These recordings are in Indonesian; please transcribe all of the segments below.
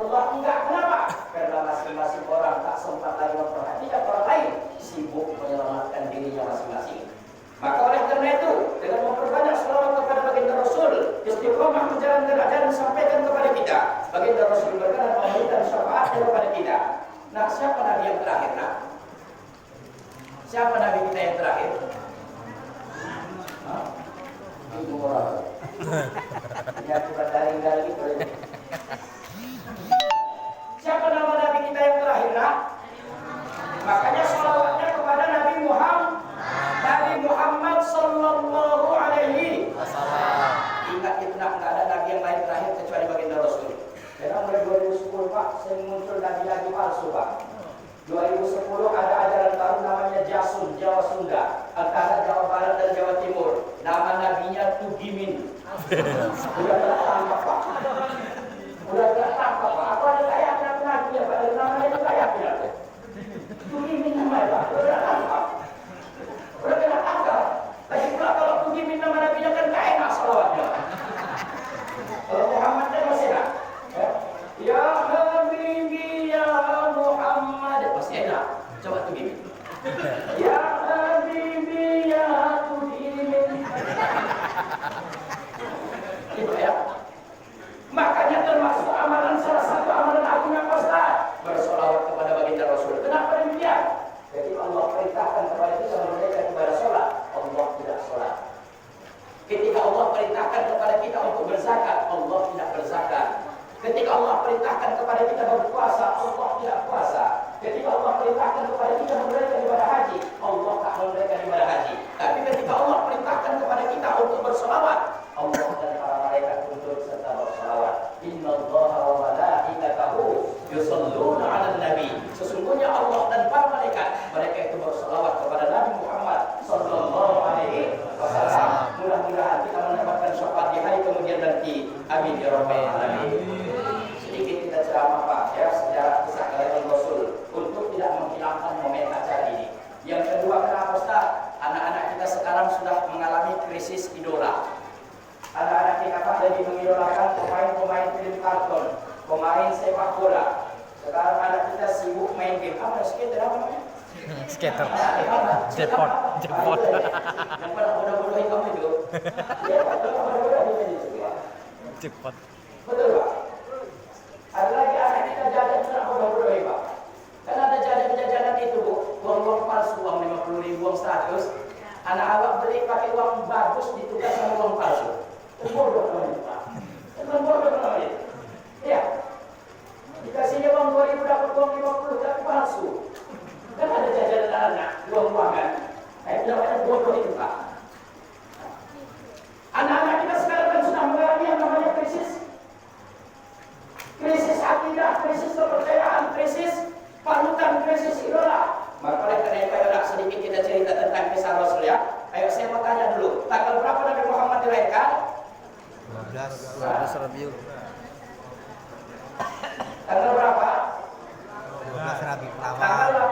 Rasulullah? Enggak. Kenapa? Karena masing-masing orang tak sempat lagi memperhatikan orang lain, sibuk menyelamatkan dirinya masing-masing. Maka oleh karena itu, dengan memperbanyak selawat kepada baginda Rasul, istiqomah menjalankan ajaran disampaikan kepada kita, baginda Rasul berkenan memberikan syafaat kepada kita. Nah, siapa Nabi yang terakhir? Nah, siapa Nabi kita yang terakhir? Ibu orang. Ini aku daring gitu. Siapa nama Nabi kita yang terakhir? Nah, makanya salawatnya kepada Nabi Muhammad sallallahu alaihi wasallam. Ingat itu nak, nggak ada Nabi yang lain terakhir kecuali baginda Rasul. Karena mulai 2010 Pak, saya muncul Nabi lagi palsu Pak. 2010 ada ajaran baru namanya Jasun, Jawa Sunda, antara Jawa Barat dan Jawa Timur. Nama nabinya Tugimin. Udah tertangkap Pak. Udah tertangkap Pak. Apa ada kayaknya nabi ya Pak? Namanya itu kayaknya. Tugimin namanya Pak. Udah tertangkap. Udah kena tangkap. Lagi pula kalau Tugimin nama nabinya kan gak enak salawatnya. Kalau Muhammad kan masih enak. Ya Habibi ya Muhammad masih enak. Coba Tugimin. Ya Habibi ya Tugimin. Itu ya. Makanya termasuk amalan, salah satu amalan agung yang Ustaz, bersolawat kepada baginda Rasul. Kenapa demikian? Jadi Allah perintahkan kepada kita menunaikan ibadah sholat, Allah tidak sholat. Ketika Allah perintahkan kepada kita untuk berzakat, Allah tidak berzakat. Ketika Allah perintahkan kepada kita berpuasa, Allah tidak puasa. Ketika Allah perintahkan kepada kita menunaikan ibadah haji, Allah tak menunaikan ibadah haji. Tapi ketika Allah perintahkan kepada kita untuk bersolawat, Allah dan para malaikat tunduk serta bersolawat. Innallaha wa malaikatahu yusholluna 'alan nabi. Sesungguhnya Allah dan para malaikat, mereka itu bersolawat kepada Nabi Muhammad sallallahu alaihi wasallam. Mudah-mudahan kita mendapatkan syafaat di hari kemudian nanti. Amin ya rabbal alamin. Sedikit kita ceramah Pak ya, sejarah kisah kelahiran Rasul untuk tidak menghilangkan momen acara ini. Yang kedua, kenapa Ustaz? Anak-anak kita sekarang sudah mengalami krisis idola. Anak-anak kita Pak jadi mengidolakan pemain-pemain film kartun, pemain sepak bola. Sekarang anak kita sibuk main game. Apa skater apa namanya? Skater. Jackpot. Yang pernah bodoh-bodohin kamu itu. Ya, bodoh-bodohin itu. Jackpot. Betul Pak. Ada lagi anak kita jajan sudah bodoh-bodohin Pak. Kan ada jajan-jajanan itu Bu, uang palsu, uang 50.000, uang 100. Anak awak beli pakai uang bagus ditukar sama uang palsu. Bodoh namanya Pak. Bodoh namanya. Iya. Dikasihnya uang 2.000 dapat uang 50 tapi palsu. Kan ada jajanan anak, uang-uangan. Itu namanya bodoh itu Pak. Anak-anak kita sekarang kan sudah mengalami yang namanya krisis akidah, krisis kepercayaan, krisis panutan, krisis idola. Maka oleh karena itu, ayo sedikit kita cerita tentang kisah Rasul ya. Ayo saya mau tanya dulu, tanggal berapa Nabi Muhammad dilahirkan? 12 Rabiul. Tanggal berapa? 12 Rabiul pertama. Tanggal 18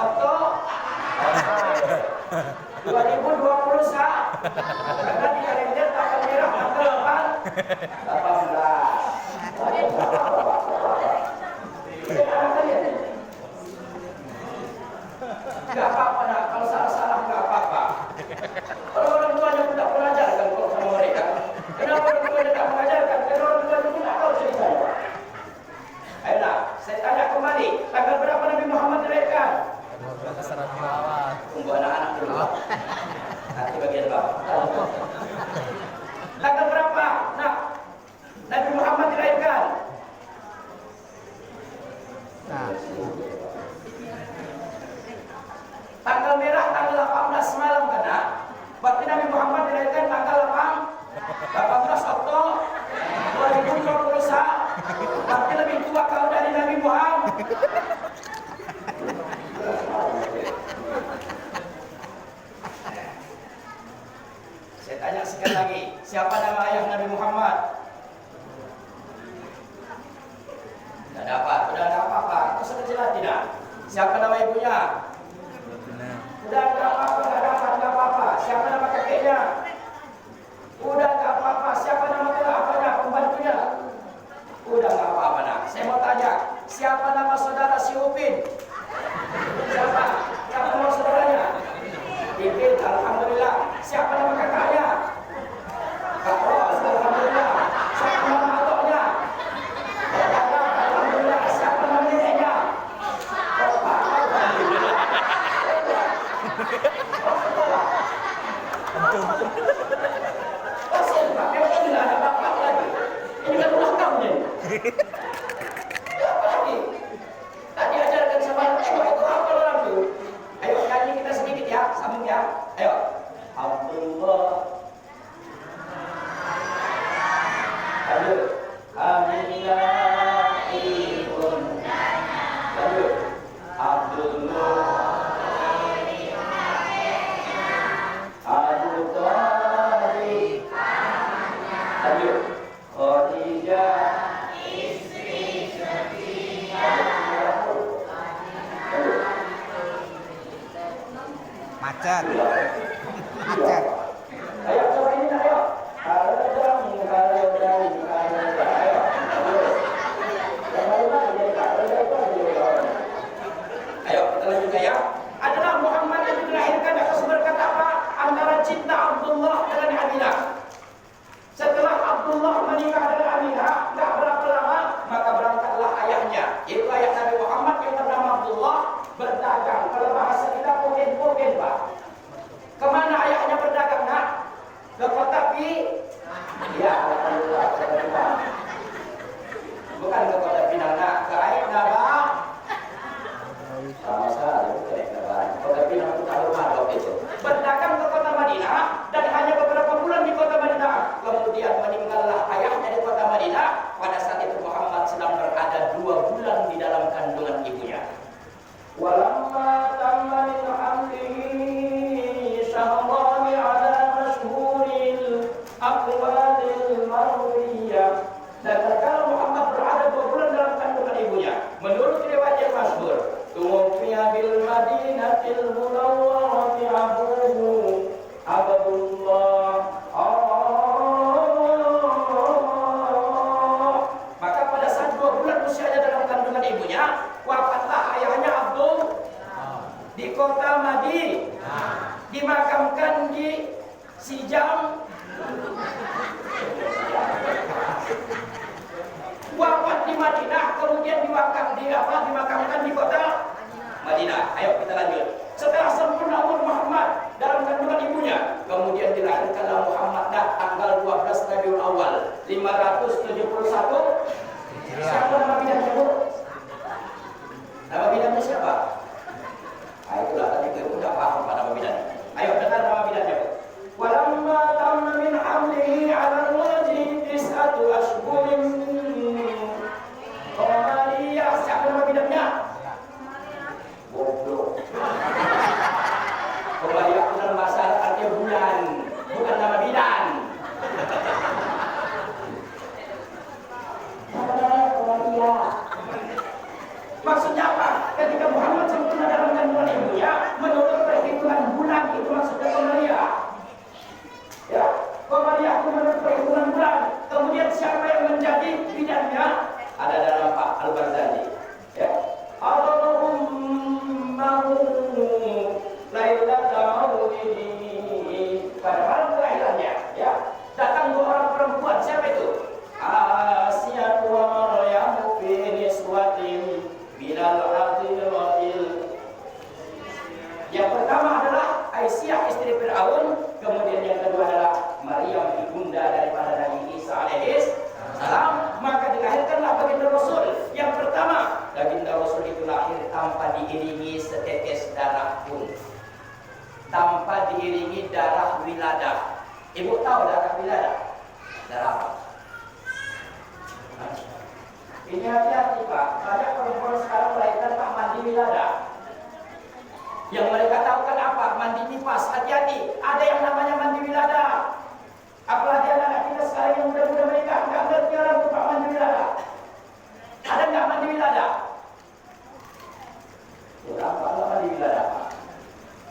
Oktober 2020 karena di kalender tanggal merah tanggal 18. Gak apa-apa nak, kalau salah-salah gak apa-apa. Kalau orang tuanya tidak mengajarkan kalau sama mereka. Kenapa orang tuanya tak mengajarkan? Karena orang tuanya tidak tahu ceritanya. Ayo nak, saya tanya kembali, tanggal berapa Nabi Muhammad dilahirkan? 12 Rabiul awal. Tunggu anak-anak dulu. Nanti bagian bawah. Tanggal berapa? Nah, Nabi Muhammad dilahirkan. Nah, tanggal merah tanggal 18 malam kan? Nah, berarti Nabi Muhammad dilahirkan tanggal 18 Oktober 2021. Berarti lebih tua kau dari Nabi Muhammad. Saya tanya sekali lagi, siapa nama ayah Nabi Muhammad? Tidak dapat, sudah ada apa-apa. Itu sudah jelas tidak? Siapa nama ibunya? Udah enggak apa-apa, enggak apa-apa. Siapa nama kakeknya? Udah enggak apa-apa. Siapa nama apa pembantunya? Udah Saya mau tanya, siapa nama saudara si Upin? Siapa? Siapa nama saudaranya? Ipin, alhamdulillah. Siapa nama kakaknya? Kak Ros, alhamdulillah. Siapa nama atoknya? Alhamdulillah. Siapa nama neneknya? Bapak, alhamdulillah. Pasien Pak, memang ini ada bapak lagi. Ini kan ulang tahun ini. Apa lagi? Tadi ajarkan sama itu apa orang tuh? Ayo nyanyi kita sedikit ya, sambung ya. Ayo. Abdullah. Lanjut. Aminah ibundanya. Lanjut. Abdullah. Abu Thalib. Lanjut. Khadijah. Macet. Macet. Ayo coba ini ayo. Ayo. Ayo kita lanjutkan ya. Adalah Muhammad yang dilahirkan atas berkat apa? Antara cinta Abdullah dengan Aminah. Setelah Abdullah menikah dengan Aminah, tidak berapa lama maka berangkatlah ayahnya, yaitu ayah Nabi Muhammad yang bernama Abdullah, berdagang. Kalau bahasa kita pogen-pogen Pak. Kemana ayahnya berdagang nak? Ke kota Pi? Ya, alhamdulillah. Bukan ke kota Pinang nak, ke Aik Naba. Sama saja, bukan Aik Naba. Kota Pinang itu kalau mana waktu itu. Berdagang ke kota Madinah dan hanya beberapa bulan di kota Madinah. Kemudian meninggallah ayahnya di kota Madinah. Pada saat itu Muhammad sedang berada 2 bulan di dalam kandungan ibunya. Walamma tamma min hamlihi syahrani ala mashhuril aqwalil marwiyah. Dan tatkala Muhammad berada 2 bulan dalam kandungan ibunya, menurut riwayat yang masyhur, tuwfiya bil madinatil munawwarati abuhu Abdullah. Maka pada saat 2 bulan usianya dalam kandungan ibunya, wafatlah ayahnya Abdul di kota Madinah, dimakamkan di Sijam. Wafat di Madinah, kemudian dimakamkan di kota Madinah. Ayo kita lanjut. Setelah sempurna umur Muhammad dalam kandungan ibunya, kemudian dilahirkanlah Muhammad tanggal 12 Rabiul Awal 571. Siapa nama bidangnya Bu? Nama bidangnya siapa? Nah, itulah tadi kita udah paham pada nama bidangnya. Ayo dengar nama bidangnya Bu. Walamma tamma min hamlihi 'ala al-wajhi 9 ashhurin. Qamariyah, siapa nama bidangnya? Goblok. Qamariyah itu dalam bahasa Arab artinya bulan, bukan nama bidang. Maksudnya apa? Ketika Muhammad sempurna dalam kandungan ibunya, menurut perhitungan bulan itu maksudnya Qamariyah. Ya, Qamariyah itu menurut perhitungan bulan. Kemudian siapa yang menjadi bidangnya? Ada dalam Pak Al-Barzali. Ya. Allahummahu lailata maulidihi. Pada malam kelahirannya, ya, datang 2 orang perempuan. Siapa itu? Asiyatu wa Maryamu fi niswatin bilal adiratil. Yang pertama adalah Aisyah istri Fir'aun, kemudian yang kedua adalah Maryam ibunda daripada Nabi Isa alaihi salam. Maka dilahirkanlah baginda Rasul. Yang pertama, baginda Rasul itu lahir tanpa diiringi setetes darah pun, tanpa diiringi darah wiladah. Ibu tahu darah wiladah? Darah apa? Ini hati-hati Pak, banyak perempuan sekarang melahirkan tak mandi wiladah. Yang mereka tahu kan apa? Mandi nifas. Hati-hati, ada yang namanya mandi wiladah. Apalagi anak-anak kita sekarang yang muda-muda menikah, nggak ngerti orang itu Pak mandi wiladah. Ada nggak mandi wiladah? Berapa mandi wiladah?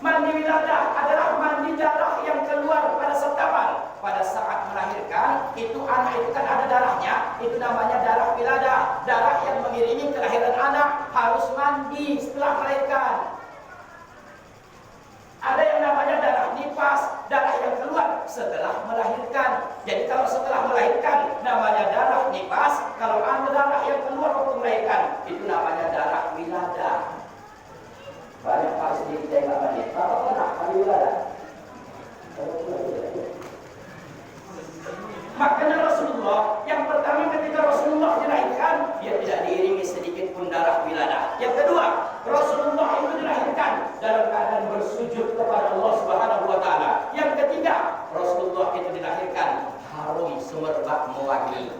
Mandi wiladah adalah mandi darah yang keluar pada setaman. Pada saat melahirkan, itu anak itu kan ada darahnya, itu namanya darah wiladah. darah yang mengiringi kelahiran anak harus mandi setelah melahirkan. Ada yang namanya darah nifas, darah yang keluar setelah melahirkan. Jadi kalau setelah melahirkan namanya darah nifas, kalau ada darah yang keluar waktu melahirkan itu namanya darah wiladah. Banyak hal sedikit yang nggak mandi. Apa pernah mandi wiladah? Makanya Rasulullah yang pertama ketika Rasulullah dilahirkan dia tidak diiringi sedikit pun darah wiladah. Yang kedua, Rasulullah itu dilahirkan dalam keadaan bersujud kepada Allah Subhanahu wa taala. Yang ketiga, Rasulullah itu dilahirkan harum semerbak mewangi.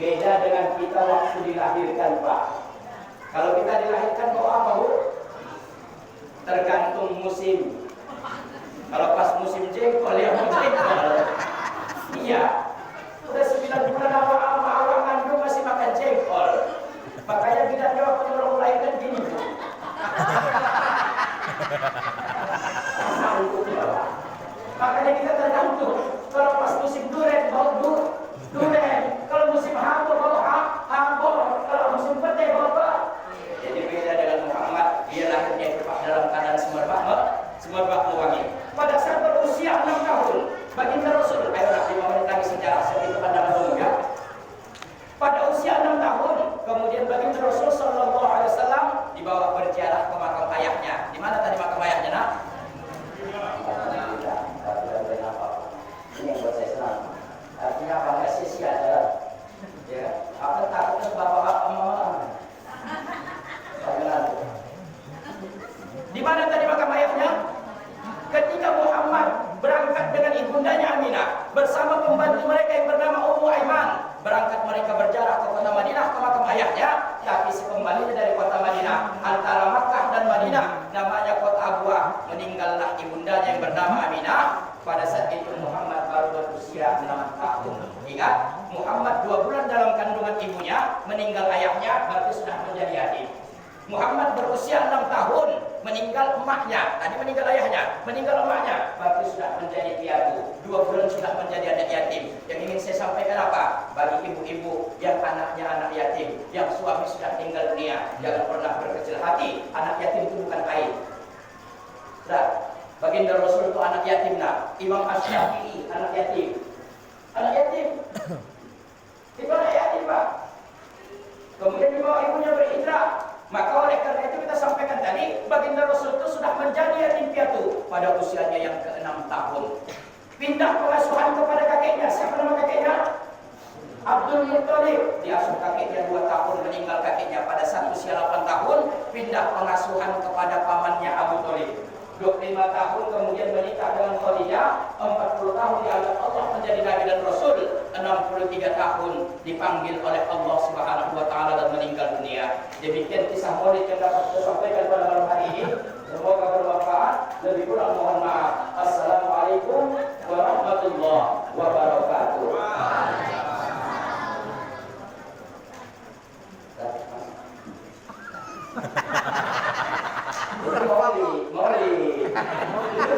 Beda dengan kita waktu dilahirkan, Pak. Kalau kita dilahirkan bau apa, Bu? Tergantung musim. Kalau pas musim jengkol ya jengkol. Iya. Udah 9 bulan awal ngandung masih makan jengkol. Makanya bidannya waktu orang melahirkan gini. Makanya kita tergantung. Kalau pas musim duren bau duren. Kalau musim hambur bau hambur. Kalau musim petai bau apa? Jadi beda dengan Muhammad. Dia lahirnya itu dalam keadaan semerbak mewangi. Pada saat berusia 6 tahun, baginda Rasul, ayo nak 5 menit lagi sejarah sedikit pandangan umum ya. Pada usia 6 tahun, kemudian baginda Rasul Sallallahu Alaihi Wasallam dibawa berziarah ke makam ayahnya. Di mana tadi makam ayahnya, nak? Ini yang buat saya senang. Artinya apa? Nggak sia-sia jalan. Ya, apa takutnya bapak-bapak mama. Di mana tadi makam ayahnya? Ketika Muhammad berangkat dengan ibundanya Aminah bersama pembantu mereka yang bernama Ummu Aiman, berangkat mereka berjarak ke kota Madinah ke makam ayahnya. Tapi sekembalinya dari kota Madinah, antara Makkah dan Madinah namanya kota Abwah, meninggallah ibundanya yang bernama Aminah. Pada saat itu Muhammad baru berusia 6 tahun. Ingat, Muhammad 2 bulan dalam kandungan ibunya, meninggal ayahnya, berarti sudah menjadi yatim. Muhammad berusia 6 tahun, meninggal emaknya. Tadi meninggal ayahnya, meninggal emaknya, berarti sudah menjadi piatu. 2 bulan sudah menjadi anak yatim. Yang ingin saya sampaikan apa? Bagi ibu-ibu yang anaknya anak yatim, yang suami sudah tinggal dunia, jangan pernah berkecil hati. Anak yatim itu bukan aib. Nah, baginda Rasul itu anak yatim, nah. Imam Asy-Syafi'i anak yatim. Anak yatim. Itu anak yatim, Pak. Kemudian dibawa ibunya berhijrah. Maka oleh karena itu kita sampaikan tadi, baginda Rasul itu sudah menjadi yatim piatu pada usianya yang ke-6 tahun. Pindah pengasuhan kepada kakeknya. Siapa nama kakeknya? Abdul Muttalib. Diasuh kakeknya 2 tahun, meninggal kakeknya pada saat usia 8 tahun. Pindah pengasuhan kepada pamannya Abu Thalib. 25 tahun kemudian menikah dengan Khadijah. 40 tahun diangkat Allah menjadi Nabi dan Rasul. 63 tahun dipanggil oleh Allah Subhanahu wa taala dan meninggal dunia. Demikian kisah Maulid yang dapat saya sampaikan pada malam hari ini. Semoga bermanfaat. Lebih kurang mohon maaf. Assalamualaikum warahmatullahi wabarakatuh.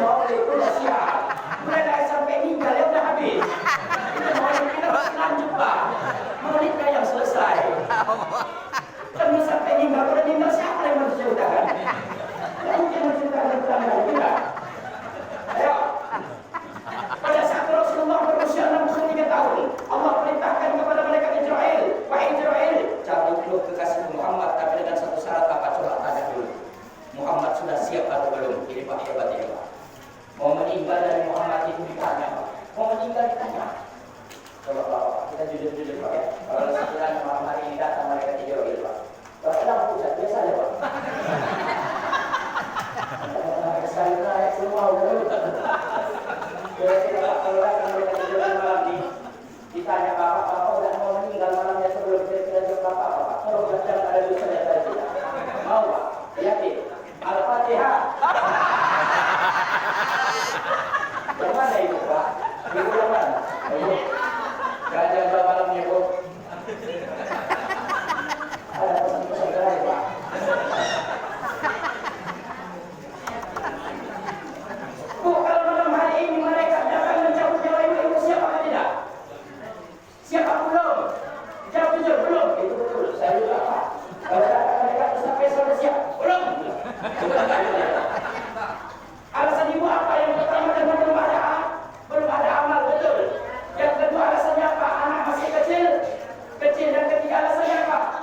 Maulid udah siap. Udah sampai ninggal ya udah habis. Maulid kita masih lanjut, Pak. Maulidnya yang selesai. Kan sampai ninggal, udah ninggal siapa yang mau diceritakan? Tidak mungkin menceritakan tentang kita. Ayo. Pada saat Rasulullah berusia 63 tahun, Allah perintahkan kepada malaikat Jibril, wahai Jibril, cabutlah kekasih Muhammad, tapi dengan satu syarat, apa? Coba tanya dulu. Muhammad sudah siap atau belum? Ini Pak hebat ini, Pak. Mau meninggal dari Muhammad itu ditanya, Pak. Mau meninggal ditanya. Coba Pak, kita jujur-jujur, Pak ya. Kalau sekiranya malam hari ini datang malaikat Jibril,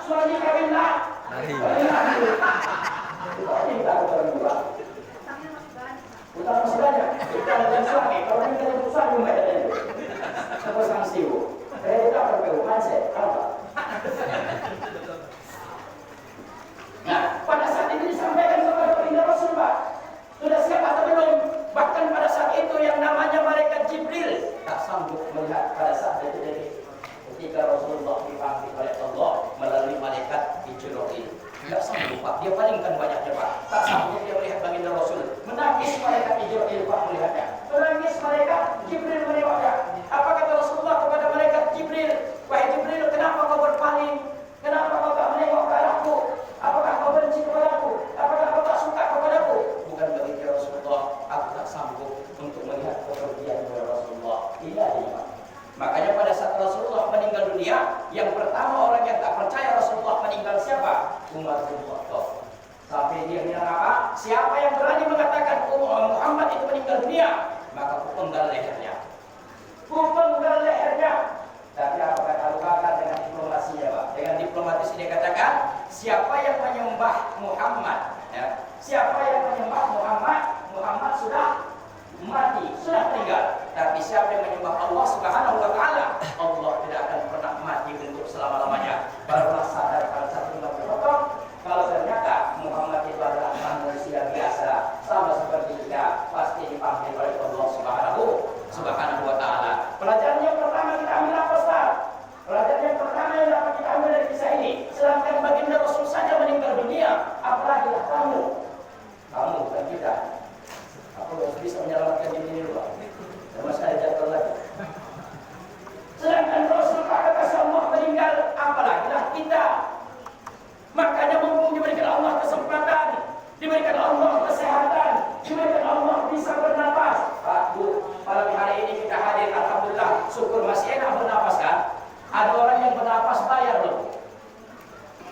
suami kawinlah. Ini tak berdua. Utang masih banyak. Utang dan suami. Kalau kita itu suami banyak dan apa sanksi bu? Saya tidak berkeluhan saya. Apa? Nah, pada saat ini disampaikan kepada baginda Rasul, Pak. Sudah siap atau belum? Bahkan pada saat itu yang namanya malaikat Jibril tak sanggup melihat pada saat detik-detik ketika Rasulullah dipanggil oleh Allah melalui malaikat Jibril. Tak sanggup, Pak. Dia palingkan banyaknya, Pak. Tak sanggup dia melihat baginda Rasul. Menangis malaikat Jibril, Pak, melihatnya. Menangis malaikat Jibril melihatnya. Apa kata Rasulullah kepada malaikat Jibril? Wahai Jibril, kenapa kau berpaling? Kenapa kau tak menengok ke arahku? Apakah kau benci kepadaku? Apakah kau tak suka kepadaku? Bukan begitu ya Rasulullah. Aku tak sanggup untuk melihat kepergian ya Rasulullah. Ilahi, Pak. Makanya pada saat Rasulullah meninggal dunia, yang pertama orang yang tak percaya Rasulullah meninggal siapa? Umar bin Khattab. Sampai dia bilang apa? Siapa yang berani mengatakan Muhammad itu meninggal dunia, maka ku penggal lehernya. Ku penggal lehernya. Tapi apa kata Abu Bakar dengan diplomasinya, Pak? Dengan diplomatis dia katakan, siapa yang menyembah Muhammad, ya, siapa yang menyembah Muhammad, Muhammad sudah mati, sudah meninggal. Tapi siapa yang menyembah Allah Subhanahu wa taala, Allah tidak akan pernah mati untuk selama-lamanya. Barulah sadar pada saat Umar bin Khattab kalau ternyata Muhammad itu adalah manusia biasa, sama seperti kita, pasti dipanggil oleh Allah Subhanahu wa taala. Pelajaran yang pertama kita ambil apa, Ustaz? Pelajaran yang pertama yang dapat kita ambil dari kisah ini, sedangkan baginda Rasul saja meninggal dunia, apalagi kamu? Kamu bukan kita. Aku harus bisa menyelamatkan diri ini dulu, Pak. Dan masih ada jadwal lagi. Sedangkan Rasul kata Allah meninggal, apalagi lah kita. Makanya mumpung diberikan Allah kesempatan, diberikan Allah kesehatan, diberikan Allah bisa bernapas. Pak, Bu, malam hari ini kita hadir, alhamdulillah, syukur masih enak bernapas kan? Ada orang yang bernapas bayar loh,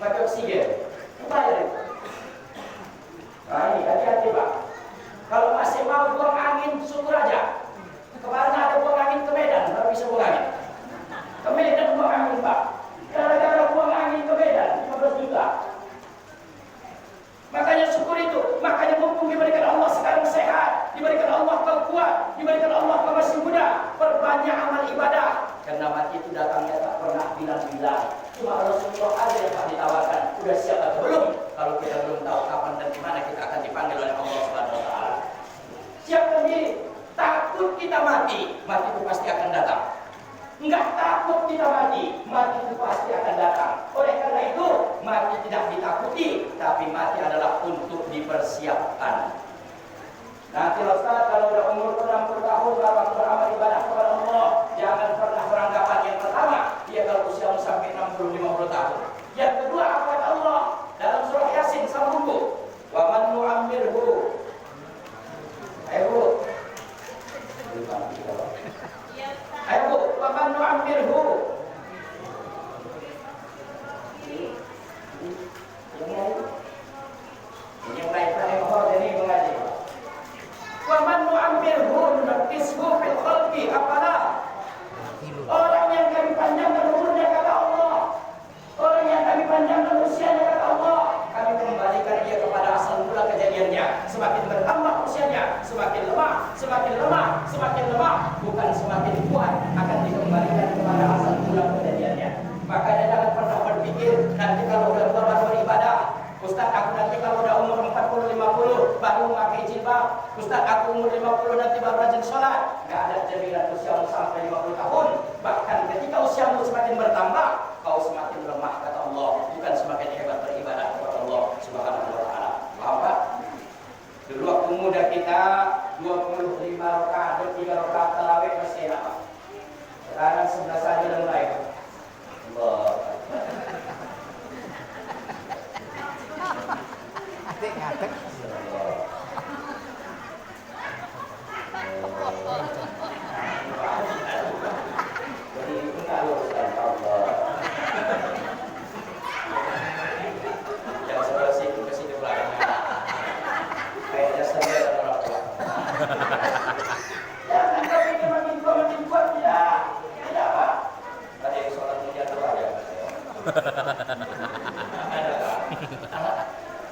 pakai oksigen, bayar itu. Nah ini hati-hati, Pak. Kalau masih mau buang angin, syukur aja. Kemarin ada buang angin ke Medan, baru bisa buang angin. Ke Medan buang angin, Pak. Gara-gara buang angin ke Medan, 15 juta. Makanya syukur itu. Makanya mumpung diberikan Allah sekarang sehat, diberikan Allah kau kuat, diberikan Allah kau masih muda, perbanyak amal ibadah. Karena mati itu datangnya tak pernah bilang-bilang. Cuma Rasulullah aja yang tak ditawarkan. Udah siap atau belum? Kalau kita belum tahu kapan dan di mana kita akan dipanggil oleh Allah Subhanahu wa taala. Siapkan diri. Takut kita mati, mati itu pasti akan datang. Enggak takut kita mati, mati itu pasti akan datang. Oleh karena itu, mati tidak ditakuti, tapi mati adalah untuk dipersiapkan. Nanti Ustaz, kalau udah umur 60 tahun, baru beramal ibadah kepada Allah, jangan pernah beranggapan yang pertama, dia kalau usiamu sampai 60-50 tahun. Yang kedua, apa kata Allah? Dalam surah Yasin, sambung Bu. Wa man nu'ammirhu. Ayo Bu. Ayo Bu, wa man nu'ammirhu. Ini yang lain ini mengaji. Wa man nu'ammirhu nunakkishu fil khalqi. Apalah? Orang yang kami panjangkan umurnya kata Allah. Orang yang kami panjangkan usianya kata Allah. Kami kembalikan dia kepada asal mula kejadiannya. Semakin bertambah usianya, semakin lemah, semakin lemah, semakin lemah, bukan semakin kuat, akan dikembalikan kepada asal mula kejadiannya. Makanya jangan pernah berpikir nanti kalau udah tua baru beribadah. Ustaz, aku nanti kalau udah umur 40-50 baru memakai jilbab. Ustaz, aku umur 50 nanti baru rajin sholat. Gak ada jaminan usiamu sampai 50 tahun. Bahkan ketika usiamu semakin bertambah, kau semakin lemah kata Allah, bukan semakin hebat beribadah kepada Allah Subhanahu wa taala. Paham Pak? Dulu waktu muda kita 25 rakaat, 3 rakaat tarawih masih enak, Pak. Sekarang 11 saja udah mulai. Allah. Ngadek. Jadi itu kalau Allah. Yang sebelah situ ke sini belakang. Kayaknya saya orang tua. Jangan kau makin kuat tidak. Tidak Pak. Tadi sholat mulia doa ya.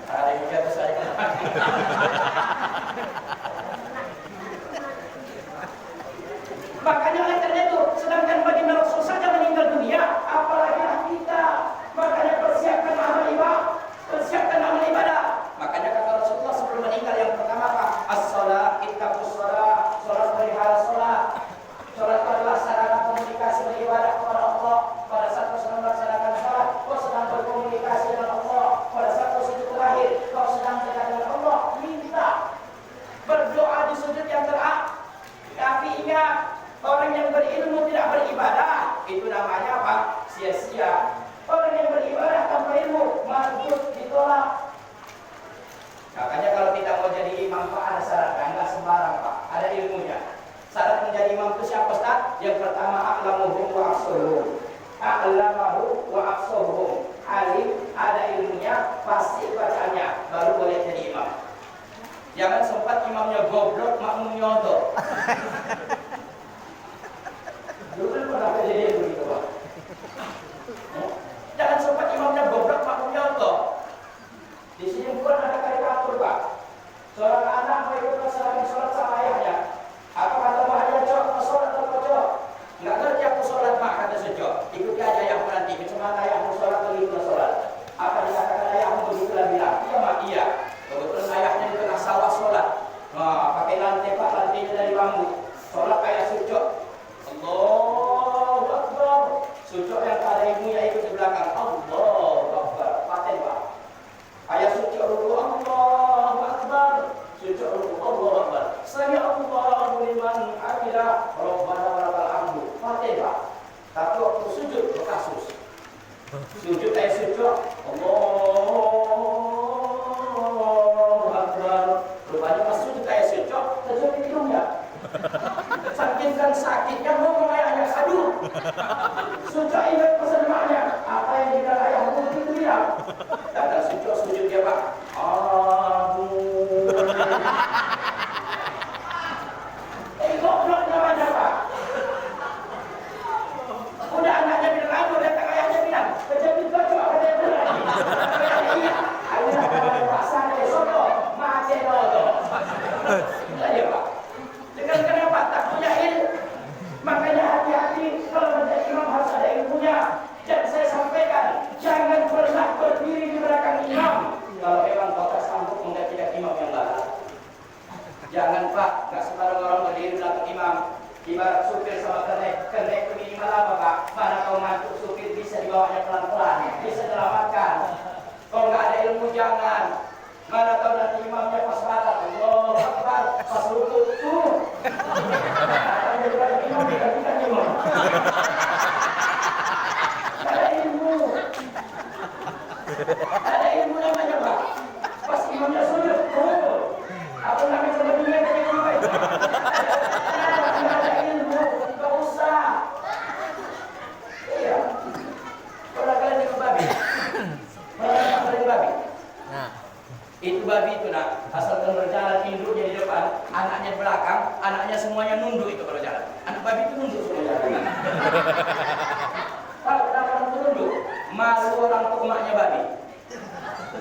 Ada yang jatuh saya. Makanya oleh karena itu, sedangkan baginda Rasul saja meninggal dunia, apalagi kita. Makanya persiapkan amal ibadah. Makanya kata Rasulullah sebelum meninggal yang pertama apa? As-shalah, ittaqus shalah, salat perihal salat. Salat adalah sarana komunikasi beribadah kepada Allah. Pada saat kau sedang melaksanakan salat, kau sedang berkomunikasi dengan Allah. Pada saat kau sujud terakhir, kau sedang dekat dengan Allah. Minta, berdoa di sujud yang terakhir. Tapi ingat, orang yang berilmu tidak beribadah, itu namanya apa? Sia-sia. Orang yang beribadah tanpa ilmu, mardud, ditolak. Makanya kalau kita mau jadi imam Pak, ada syaratnya, enggak sembarang Pak, ada ilmunya. Syarat menjadi imam itu siapa Ustaz? Yang pertama, a'lamuhum wa afsahuhum. A'lamahu wa afsahuhum. Alim, ada ilmunya, pasti bacaannya, baru boleh jadi imam. Jangan sempat imamnya goblok, makmum nyodok. Dulu kan pernah kejadian begitu Pak. Jangan sempat imamnya goblok, makmum nyodok. Di sini pun ada karikatur Pak. Seorang anak mau ikut melaksanakan sholat sama ayahnya. Apa kata ayahnya, Cok? Mau sholat atau Cok? Nggak ngerti aku sholat Pak, kata Cok. Ikuti aja ayahmu nanti. Kecuali ayahmu sholat atau ikut sholat. Apa dikatakan ayahmu begitulah bilang? Iya Mak, iya. Kebetulan ayahnya di tengah sawah sholat. Pakai lantai Pak, lantainya dari bambu. Sholat kayak Cok. Allahu Akbar. Cok yang ada ibunya ikut di belakang. Allahu Akbar. Paten Pak. Ayah suci ruku Allahu Akbar. Suci ruku Allahu Akbar. Sami Allahu liman hamidah. Rabbana walakal hamdu. Paten Pak. Tapi waktu sujud berkasus. Sujud ayah sujud Allahu Akbar. Rupanya pas sujud ayah sujud terjadi hidungnya. Saking kan sakitnya ngomong ayahnya, aduh. Sujud ingat pesan maknya. Apa yang dibilang ayahmu itu dia. Datang sujud dia Pak. Aduh. Goblok namanya Pak. Udah anaknya bilang aduh, datang ayahnya bilang kejepit baju apa dia bilang. Iya. Ayahnya pasang ke soto, mati nodo. Iya Pak. Dengan kenapa tak punya ilmu? Makanya hati-hati kalau menjadi imam harus ada ilmunya. Dan saya sampaikan, jangan pernah berdiri di belakang imam kalau memang kau tak sanggup menggantikan imam yang lain. Jangan Pak, nggak sembarang orang berdiri di belakang imam. Ibarat supir sama kenek minimal apa Pak? Mana kau mantuk supir bisa dibawanya pelan-pelan, bisa selamatkan. Kalau nggak ada ilmu jangan. Mana tahu nanti imamnya pas batal, Allahu Akbar, pas lutut tuh. Ada belakang imam digantikan imam. Ada ilmu namanya Pak. Pas imamnya sujud, apa namanya sebetulnya tadi ngapain? Ada ilmu, nggak usah. Iya. Kalau kalian ikut babi, mana kalian babi? Itu babi itu nak, asalkan berjalan induknya di depan, anaknya di belakang, anaknya semuanya nunduk itu kalau jalan. Anak babi itu nunduk semua jalan. Kalau kenapa itu nunduk? Malu orang tua emaknya babi.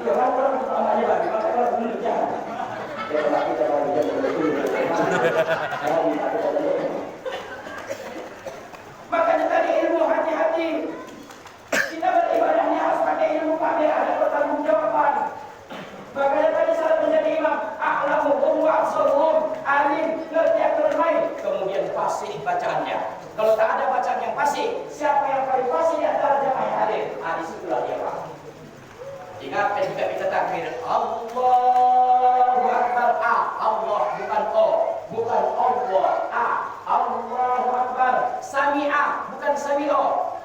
Ya malu orang tua emaknya babi, makanya orang nunduk jalan. Ya kalau kita babi jangan nunduk. Makanya tadi ilmu hati-hati. Kita beribadahnya harus pakai ilmu Pak, ada pertanggungjawaban. Makanya tadi saat menjadi imam, a'lamuhum wa afsahuhum, alim, ngerti aturan main, kemudian fasih bacaannya. Kalau tak ada bacaan yang fasih, siapa yang paling fasih di antara jamaah yang hadir? Disitulah dia Pak. Ingat ketika kita takbir, Allahu Akbar, Allah bukan O, bukan Allah, Allahu Akbar, Sami'a bukan Sami'o.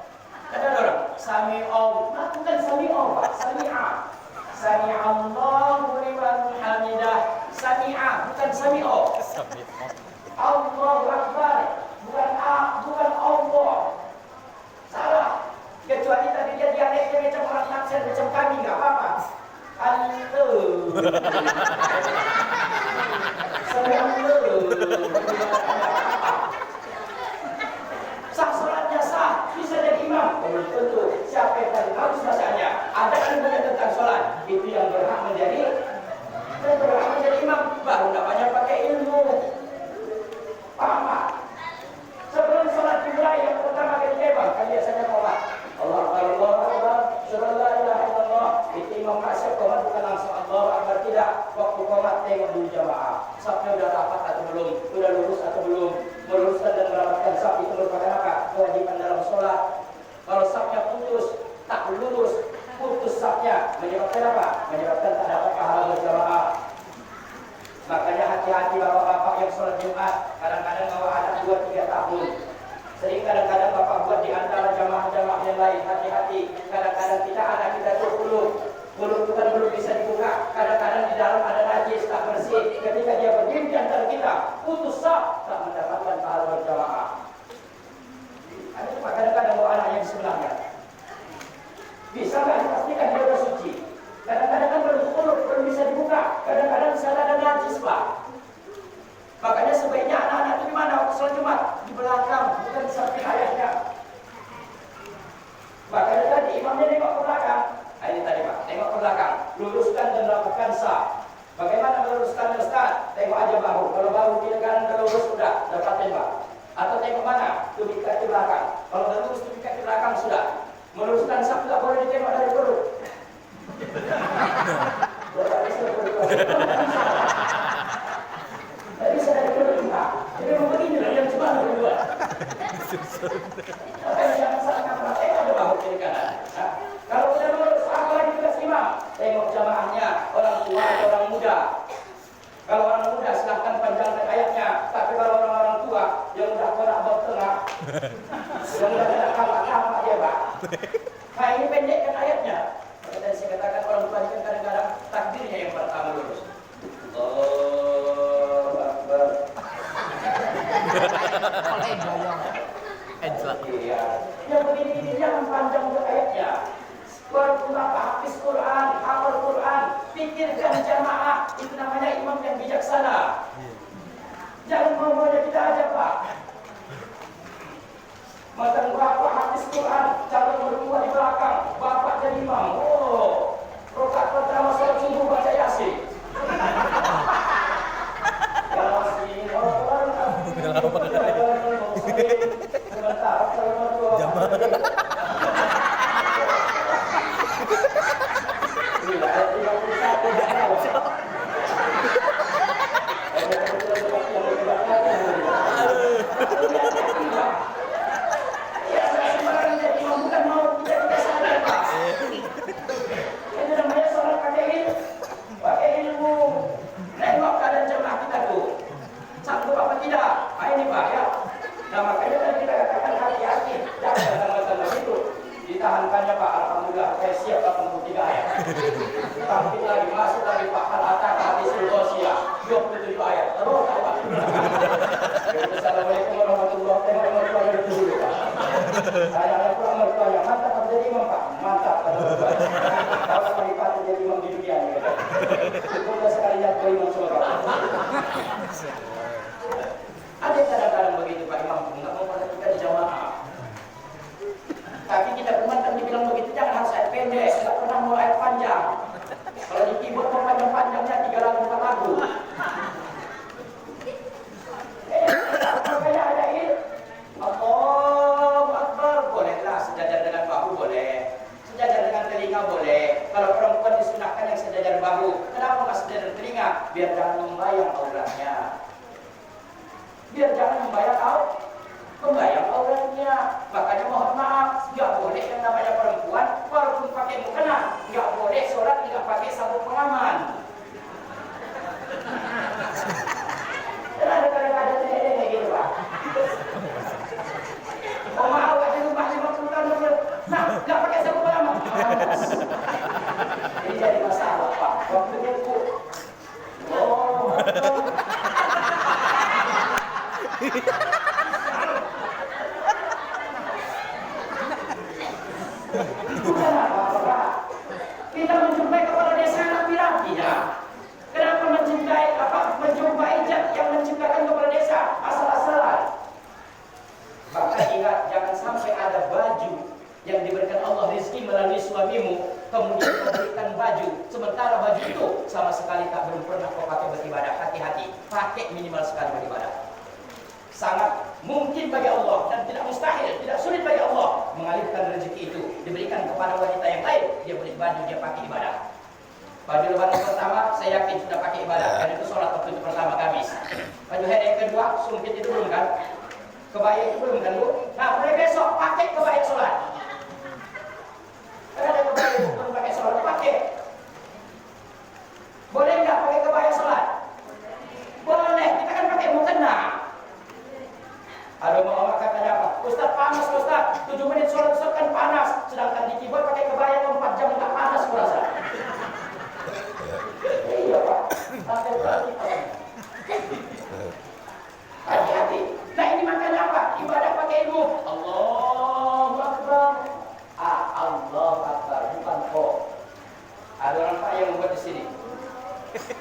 Ada orang Sami'o, bukan Sami'o Pak, Sami'a. Sami'allahu liman hamidah. Sami'a bukan Sami'o. Allahu Akbar bukan bukan Allah. Salah. Kecuali tadi dia dialeknya macam orang Naksir, macam kami, enggak apa-apa. Sah salatnya sah, bisa jadi imam. Belum tentu. Siapa yang paling bagus bacaannya? Ada ilmunya tentang salat. itu yang berhak menjadi imam. Baru namanya pakai ilmu. Paham Pak? Sebelum sholat dimulai yang pertama kali bang, kan biasanya qomat. Allah Akbar, surah la ilaha illallah. Itu imam kasih qomat bukan langsung Allah Akbar, tidak. Waktu qomat tengok dulu jamaah. Safnya udah rapat atau belum? Udah lurus atau belum? Meluruskan dan merapatkan saf itu merupakan apa? Kewajiban dalam sholat. Kalau safnya putus, tak lurus, putus safnya, menyebabkan apa? Menyebabkan tak dapat pahala berjamaah. Makanya hati-hati bapak-bapak yang sholat Jumat, kadang-kadang bawa anak 2-3 tahun. Sering kadang-kadang bapak buat di antara jamaah-jamaah yang lain, hati-hati. Kadang-kadang kita anak kita tuh mulut bukan belum bisa dibuka. Kadang-kadang di dalam ada najis tak bersih. Ketika dia berdiri di antara kita, putus saf, tak mendapatkan pahala berjamaah. Ada cuma kadang-kadang bawa anak yang sebelahnya. Bisa nggak dipastikan dia sudah suci? Kadang-kadang kan belum bisa dibuka. Kadang-kadang di sana ada najis Pak. Makanya sebaiknya anak-anak itu di mana waktu sholat Jumat? Di belakang, bukan di samping ayahnya. Makanya tadi imamnya nengok ke belakang. Nah, ini tadi Pak, tengok ke belakang, luruskan dan lakukan sah. Bagaimana meluruskan Ustaz? Tengok aja bahu. Kalau bahu kiri kanan terlurus sudah dapatin Pak. Atau tengok mana? Tubik kaki belakang. Kalau terlurus tubik kaki belakang sudah. Meluruskan sah tidak boleh ditengok dari perut. Tapi bisa dari perut Pak. Jadi memang beginilah yang cuma berdua. Jangan salah kaprah. Tengok aja bahu kiri kanan. Kalau sudah lurus, apa lagi tugas imam? Tengok jamaahnya, orang tua atau orang muda. Kalau orang muda silahkan panjangkan ayatnya. Tapi kalau orang-orang tua yang udah korak bau tengah, yang udah tidak kalah dia Pak. Nah ini pendekkan ayatnya. Dan saya katakan orang tua ini kadang-kadang takdirnya yang pertama lurus. Allahu Akbar. Iya. Yang begini-gini jangan panjang untuk ayatnya. Walaupun Bapak hafiz Quran, hafal Quran, pikirkan jamaah, itu namanya imam yang bijaksana. Jangan mau-maunya kita aja Pak. Maka Bapak hafiz Quran, calon berdua di belakang, Bapak jadi imam. Oh, rokaat pertama sholat subuh baca Yasin. Yasin, sebentar, ditahankannya Pak, alhamdulillah saya siap 83 ayat. Tampil lagi, masuk lagi Pak, al-atak hadis al-Ghasyiyah 27 ayat. Terus Pak. Assalamualaikum warahmatullahi wabarakatuh dulu Pak. Saya yang kurang mertuanya, mantap menjadi imam Pak, mantap. Kalau Pak jadi imam di dunia ini. Syukurlah sekalinya ke imam surga. Ada kadang-kadang begitu Pak Imam, nggak mau perhatikan jamaah. Tapi kita umat kan dibilang begitu, jangan harus ayat pendek, nggak pernah mau ayat panjang. Kalau di keyboard mau panjang-panjangnya 3 lagu 4 lagu. Makanya ada ini, Allahu Akbar, bolehlah sejajar dengan bahu boleh, sejajar dengan telinga boleh. Kalau perempuan disunahkan yang sejajar bahu, kenapa nggak sejajar telinga? Biar jangan membayang auratnya. Biar jangan membayang auratnya. Makanya mohon maaf, nggak boleh yang namanya perempuan walaupun pakai mukena, nggak boleh sholat nggak pakai sabuk pengaman. Dan ada kadang-kadang kayak gitu Pak. Oh maaf, ada rumah 50 tahun dulu, nah nggak pakai sabuk pengaman. Ini jadi masalah Pak. Waktu itu, oh. suamimu, kemudian memberikan baju, sementara baju itu sama sekali tak belum pernah kau pakai beribadah. Hati-hati, pakai minimal sekali beribadah. Sangat mungkin bagi Allah dan tidak mustahil, tidak sulit bagi Allah mengalihkan rezeki itu diberikan kepada wanita yang lain. Dia beli baju, dia pakai ibadah. Baju lebaran pertama saya yakin sudah pakai ibadah, dan itu sholat waktu itu pertama habis. Baju hari yang kedua sumpit itu belum kan, kebaya itu belum kan Bu. Nah mulai besok pakai kebaya sholat. Karena ada kebaya itu belum pakai sholat, pakai. Boleh nggak pakai kebaya sholat? Boleh, kita kan pakai mukena. Ada mama katanya apa? Ustaz panas Ustaz, 7 menit sholat Ustaz kan panas. Sedangkan di keyboard pakai kebaya 4 jam nggak panas kurasa. Iya Pak, hati-hati. Nah ini makanya apa? Ibadah pakai ilmu. Allahu Akbar. Allahu Akbar, bukan kok. Ada orang Pak yang membuat di sini.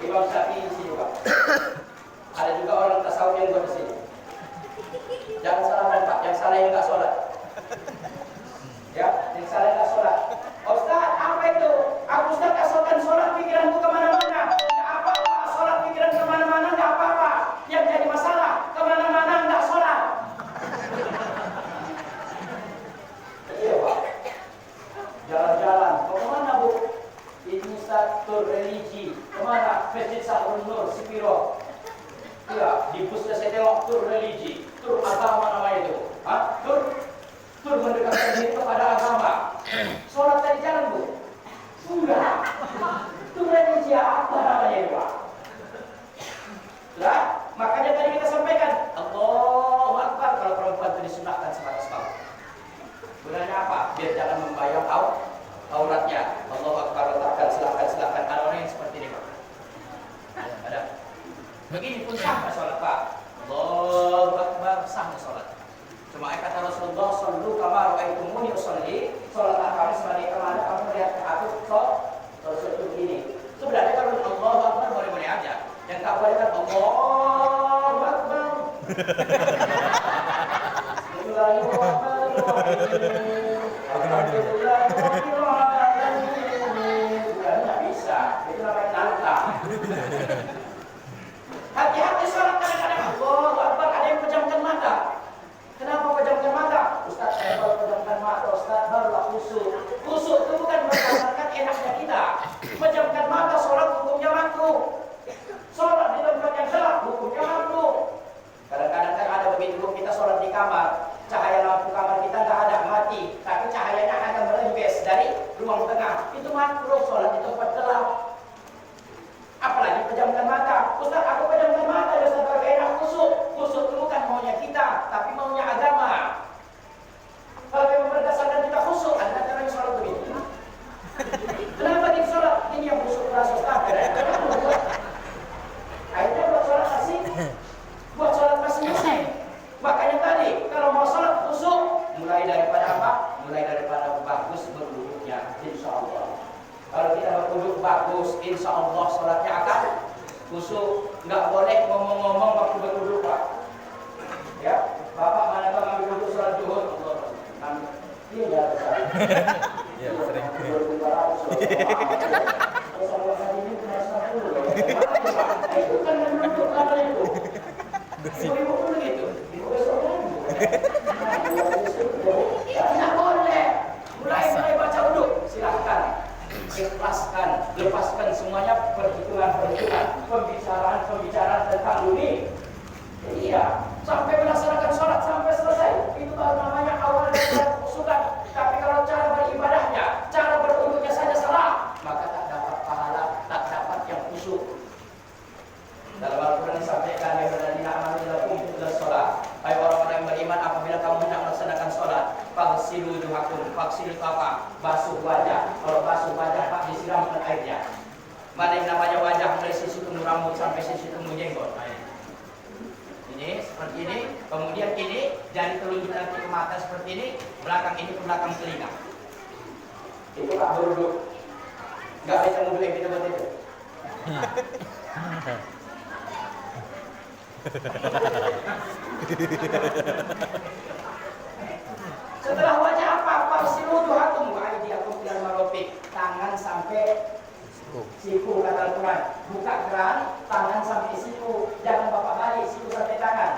Imam Syafi'i di sini Pak. Ada juga orang tasawuf yang buat di sini. Jangan salah Pak, yang salah yang nggak sholat. Ya, yang salah yang nggak sholat. Ustaz, apa itu? Aku Ustaz asalkan sholat pikiranku kemana-mana. Nggak apa-apa, sholat pikiran kemana-mana nggak apa-apa. Yang jadi masalah, kemana-mana nggak sholat. Iya Pak. Jalan-jalan, kemana Bu? Ini satu religi. Kemana? Masjid Sahrul Nur, Sipiro. Iya, di bus saya tengok tur religi, tur agama namanya itu. Hah? Tur mendekatkan diri kepada agama. Sholat tadi jalan Bu? Enggak. Tur religi apa namanya itu Pak? Lah, makanya tadi kita sampaikan Allahu Akbar kalau perempuan itu disunahkan sebatas bau. Gunanya apa? Biar jangan membayang auratnya. Allahu Akbar, letakkan, silakan. Ada orang yang seperti ini Pak. Ada. Begini pun sah sholat Pak. Allahu Akbar, sah sholat. Cuma kata Rasulullah, "Shallu kama ra'aitumuni usolli." Sholatlah kamu sebagai kemana kamu melihat ke aku. Seperti begini. Sebenarnya kalau Allahu Akbar boleh-boleh aja. Yang tak boleh kan Allahu Akbar. Bismillahirrahmanirrahim. Alhamdulillahirrahmanirrahim. Bukannya bisa. Itu namanya nantang. Hati-hati sholat kadang-kadang Allahu Akbar ada yang pejamkan mata. Kenapa pejamkan mata? Ustaz saya baru pejamkan mata, Ustaz barulah khusyuk. Khusyuk itu bukan berdasarkan enaknya kita. Pejamkan mata sholat hukumnya makruh. Sholat di tempat yang gelap hukumnya makruh. Kadang-kadang kan ada begitu kita sholat di kamar, cahaya lampu kamar kita nggak ada mati, tapi cahayanya hanya melembes dari ruang tengah. Itu makruh sholat di tempat gelap. Apalagi pejamkan mata. Ustaz, aku pejamkan mata ya Ustaz, baru enak khusyuk. Khusyuk itu bukan maunya kita, tapi maunya agama. Kalau memang berdasarkan kita khusyuk, ada cara yang sholat begitu. Kenapa kita sholat? Ini yang khusyuk berasa Ustaz. Akhirnya buat sholat asing, buat sholat masing-masing. Makanya tadi, kalau mau sholat khusyuk, mulai daripada apa? Mulai daripada bagus berduduknya, insya Allah. Kalau kita berwudhu bagus, insya Allah sholatnya akan khusyuk. Nggak boleh ngomong-ngomong waktu berwudhu Pak. Ya, Bapak mana Bang ambil wudhu sholat zuhur? Iya ya, iya sering. Itu kan menunjuk apa itu? Ibu-ibu pun begitu. Nggak boleh. Mulai baca wudhu, silahkan. Ikhlaskan, lepaskan semuanya perhitungan-perhitungan, pembicaraan tentang dunia. Iya, sampai melaksanakan sholat sampai selesai. Itu baru namanya awal dari khusyukan. Tapi kalau cara beribadahnya, cara berwudhunya saja salah, maka tak dapat pahala, tak dapat yang khusyuk. Dalam Al-Quran disampaikan yang berladina amanu lakum ila sholat. Hai orang-orang yang beriman, apabila kamu hendak melaksanakan sholat, faghsilu wujuhakum. Faghsilu apa? Basuh wajah. Kalau basuh wajah Pak disiramkan airnya. Mana yang namanya wajah mulai sisi tumbuh rambut sampai sisi tumbuh jenggot. Ini seperti ini, kemudian ini jari telunjuk nanti ke mata seperti ini, belakang ini ke belakang telinga. Itu Pak berwudhu. Enggak bisa wudhu yang kita buat itu. Setelah wajah apa? Faghsilu wujuhakum wa aydiyakum ilal marafiq. sampai siku kata Al-Quran. Buka keran, tangan sampai siku. Jangan bapak balik, siku sampai tangan.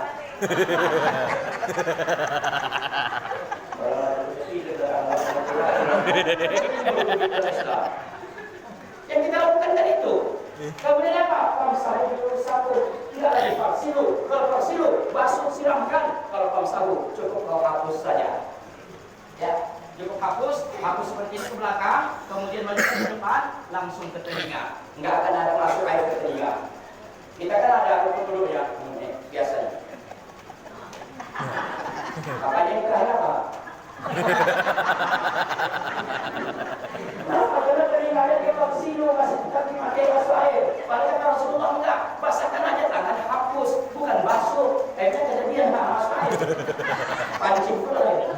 Yang kita lakukan kan itu. Kemudian apa? Pamsahu satu, tidak lagi faksilu. Kalau faksilu, basuh siramkan. Kalau pamsahu, cukup kau hapus saja. Ya, cukup hapus seperti itu ke belakang, kemudian maju ke depan, langsung ke telinga. Enggak akan ada masuk air ke telinga. Kita kan ada rukun dulu ya, ini biasanya. Makanya yang terakhir apa? Kenapa? Karena telinganya dia faksilu, masih tetap dipakai masuk air. Padahal kata Rasulullah enggak, basahkan aja tangan, hapus, bukan basuh. Akhirnya kejadian nggak masuk air. Pancing pula ya.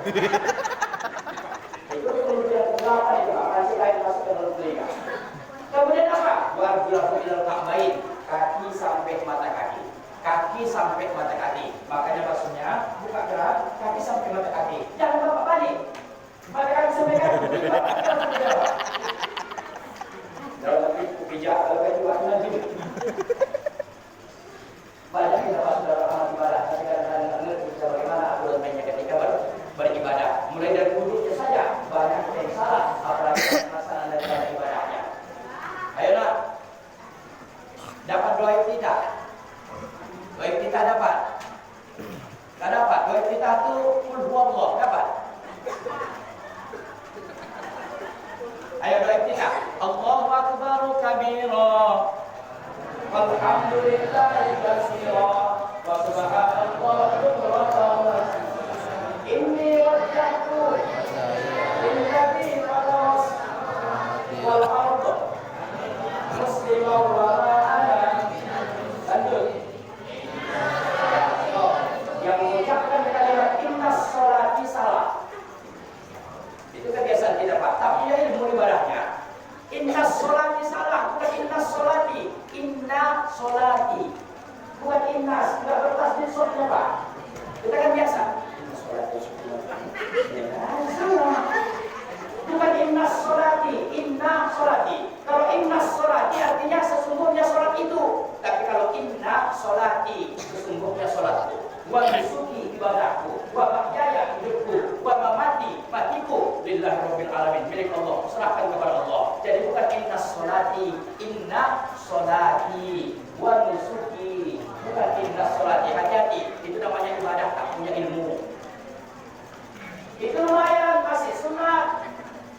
Itu kemudian kelapa itu, pancing air masuk ke dalam telinga. Kemudian apa? Warjulahu ilal ka'bain, kaki sampai mata kaki. Kaki sampai mata kaki. Makanya maksudnya buka keran, kaki sampai mata kaki. Jangan bapak balik. Mata kaki sampai kaki. Kalau nanti pijak, kalau kayak juga nanti. Banyak kita saudara amal ibadah, tapi kadang-kadang ngerti bagaimana aturan mainnya ketika beribadah. Mulai dari wudhunya saja banyak yang salah, apalagi pelaksanaan daripada ibadahnya. Ayo nak, dapat doa iftitah. Doa iftitah dapat. Tak dapat. Doa iftitah tu qul huwallah dapat. Ayo doa iftitah. Allahu akbar kabira. Walhamdulillahi katsira. Wa subhanallahi bukratan. Inni wajjahtu lilladzi fataras wal ardh musliman wa lanjut. Yang mengucapkan kalimat innas sholati salah. Itu kebiasaan kita Pak, tapi ya ilmu ibadahnya. Innas sholati salah, bukan innas sholati. Inna sholati, bukan innas, tidak bertasdid shotnya Pak. Kita kan biasa. Innas sholati salah. Bukan innas sholati, inna sholati. Kalau innas sholati artinya sesungguhnya sholat itu. Tapi kalau inna sholati sesungguhnya sholatku. Wa nusuki ibadahku, wa mahyaya hidupku, wa mamati matiku lillahi rabbil alamin, milik Allah, serahkan kepada Allah. Jadi bukan inna sholati, inna sholati, wa nusuki, bukan inna sholati. Hati-hati, itu namanya ibadah tak punya ilmu. Itu lumayan, masih sunat.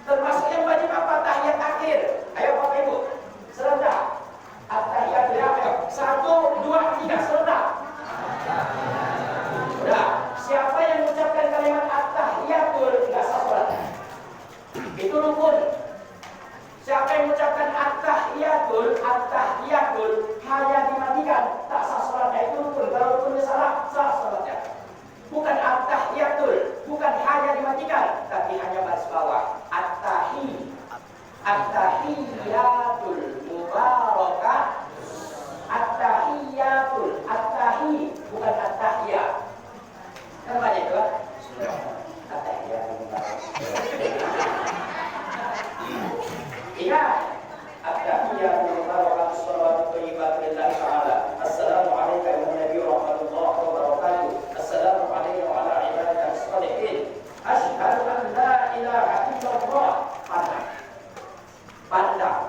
Termasuk yang wajib apa? Tahiyat akhir. Ayo Bapak Ibu, serentak. At-tahiyat akhir. 1, 2, 3, serentak. Sudah. Siapa yang mengucapkan kalimat at-tahiyatul enggak sah salatnya. Itu rukun. Siapa yang mengucapkan at-tahiyatul hanya dimatikan, tak sah salatnya. Itu rukun. Kalau rukunnya salah, sah salatnya. Bukan at-tahiyatul, bukan hanya dimatikan, tapi hanya baris bawah. At-tahiyatul mubarakah. At-tahiyatul, at-tahi, bukan at-tahiyat. Kan banyak itu kan? At-tahiyatul mubarakah. Ingat, at-tahiyatul mubarakah, sholawatu thayyibatu lillahi ta'ala. Assalamualaikum warahmatullahi wabarakatuh. Assalamu alaikum wa ala ibadillahi sholihin. Asyhadu an la ilaha illallah. Pandang.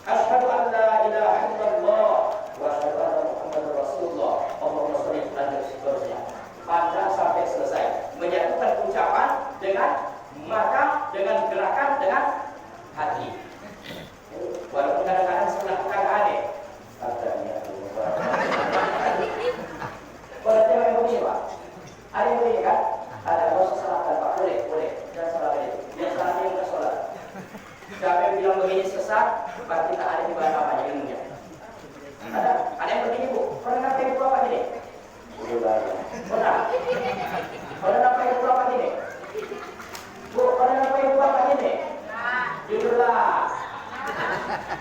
Asyhadu an la ilaha illallah wa asyhadu anna Muhammadar Rasulullah. Allahumma sholli ala seterusnya. Pandang sampai selesai. Menyatukan ucapan dengan mata, dengan gerakan, dengan hati. Walaupun kadang-kadang setelah kita aneh. Boleh yang begini Pak? Ada yang begini kan? Ada, nggak usah salahkan Pak. Boleh. Jangan salahkan itu. Yang salah yang nggak sholat. Siapa yang bilang begini sesat, berarti tak ada di bahan apanya ilmunya. Ada yang begini Bu, pernah nampak ibu apa gini? Pernah? Pernah nampak ibu apa gini? Bu, pernah nampak ibu apa gini? Judullah.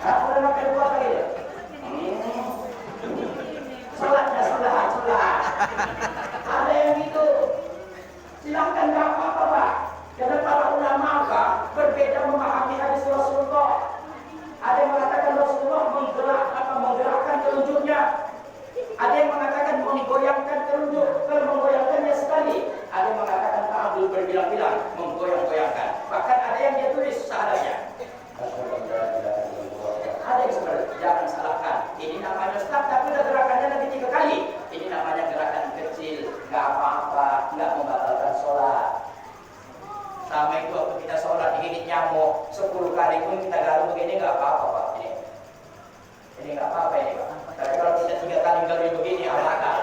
Pernah nampak ibu apa gini? Sholatnya sholat. Ada yang gitu. Silahkan gak apa-apa Pak. Karena para ulama apa? Berbeda memahami hadis Rasulullah. Ada yang mengatakan Rasulullah menggerakkan telunjuknya. Ada yang mengatakan menggoyangkan telunjuk, menggoyangkannya sekali. Ada yang mengatakan ta'abul berbilang-bilang, menggoyang-goyangkan. Bahkan ada yang dia tulis seadanya. Ada yang sebenarnya, jangan salahkan. Ini namanya Ustaz, tapi udah gerakannya nanti 3 kali. Ini namanya gerakan kecil, nggak apa-apa, nggak membatalkan sholat. Sama itu waktu kita sholat digigit nyamuk 10 kali pun kita galau begini nggak apa-apa Pak. Ini nggak apa-apa ini Pak. Tapi kalau kita 3 kali galau begini apakah?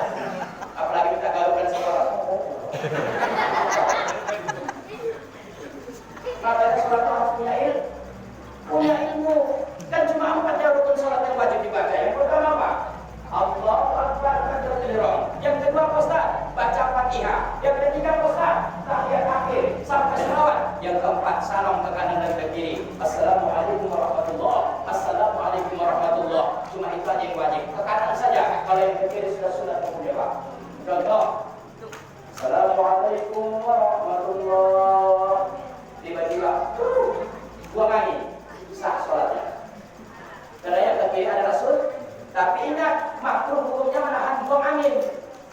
Apalagi kita galukan sama orang. Makanya sholat harus punya ilmu. Punya ilmu. Kan cuma 4 rukun sholat yang wajib dibaca. Yang pertama apa? Allahu Akbar takbir. Yang kedua apa Ustaz? Baca Fatihah. Yang ketiga apa Ustaz? Tahiyat akhir sampai selawat. Yang keempat salam ke kanan dan ke kiri. Assalamualaikum warahmatullahi. Assalamualaikum warahmatullahi. Cuma itu aja yang wajib. Ke kanan saja. Kalau yang ke kiri sudah sunat hukumnya Pak. Contoh. Assalamualaikum warahmatullahi. Tiba-tiba buang angin. Sah sholatnya. Karena yang ke kiri ada Rasul. Tapi ingat, makruh hukumnya menahan buang angin.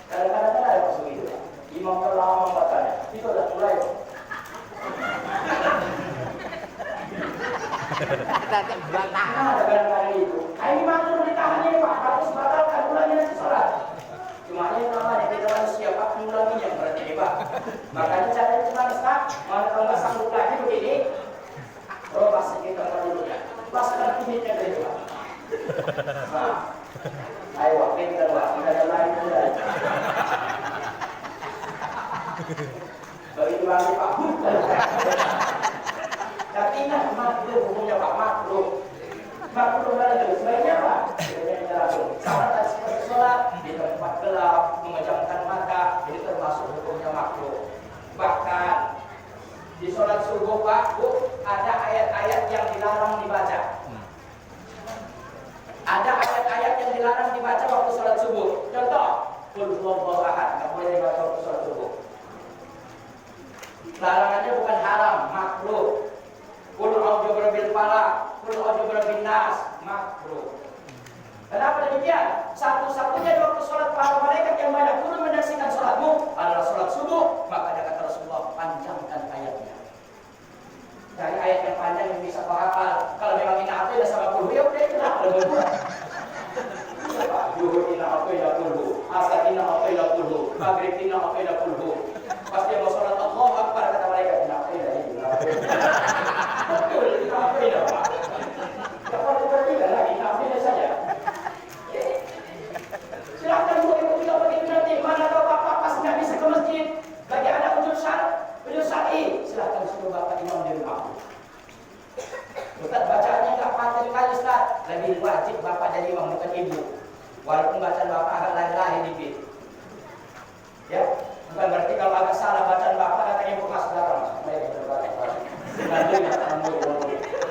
Kadang-kadang ada maksud itu. Imam terlama membacanya. Itu adalah mulai. Ada kadang-kadang itu. Ini makruh ditahan ini Pak. Harus batalkan ulangi nanti sholat. Cuma ini namanya kita manusia Pak. Ulanginya berarti ini Pak. Makanya caranya cuma Ustaz. Kalau nggak sanggup lagi begini. Robah sedikit tempat dulunya. Paskan kumitnya dari itu Pak. Nah, ayo waktu kita ada lain juga. Begitu lagi Pak. Tapi ingat makruh hukumnya Pak, makruh. Makruh lagi sebaiknya apa? Sebaiknya kita langsung. Salat dan seperti sholat di tempat gelap, memejamkan mata, ini termasuk hukumnya makruh. Bahkan di sholat subuh Pak, Bu, ada ayat-ayat yang dilarang dibaca. Ada ayat-ayat yang dilarang dibaca waktu sholat subuh. Contoh, Qul huwallahu ahad, nggak boleh dibaca waktu sholat subuh. Larangannya bukan haram, makruh. Qul a'udzu birabbil falaq, Qul a'udzu birabbin nas, makruh. Kenapa demikian? Satu-satunya waktu sholat para malaikat yang banyak turun menyaksikan sholatmu adalah sholat subuh. Makanya kata Rasulullah, panjangkan ayatnya. Dari ayat yang panjang yang bisa kau hafal. Kalau memang ini apa ya sama kulhu, ya udah itulah lebih kurang. Juhur ina apa ya kulhu, asar ina apa ya kulhu, maghrib ina apa ya kulhu. Pas dia mau sholat Allahu Akbar kata malaikat ina apa ya ini. Betul, ina apa ya Pak. Kalau tidak lagi ina apa ya saja. Silakan Bu Ibu juga begitu nanti. Mana tahu Bapak pas nggak bisa ke masjid, lagi ada ujung syar'i, silakan suruh Bapak imam di rumah. Ustaz bacaannya nggak panjang kali Ustaz. Lebih wajib Bapak jadi imam bukan ibu. Walaupun bacaan Bapak agak lain-lain dikit. Ya, bukan berarti kalau agak salah bacaan Bapak katanya ibu masuk belakang. Baik, terbaca. Nanti nggak tahu.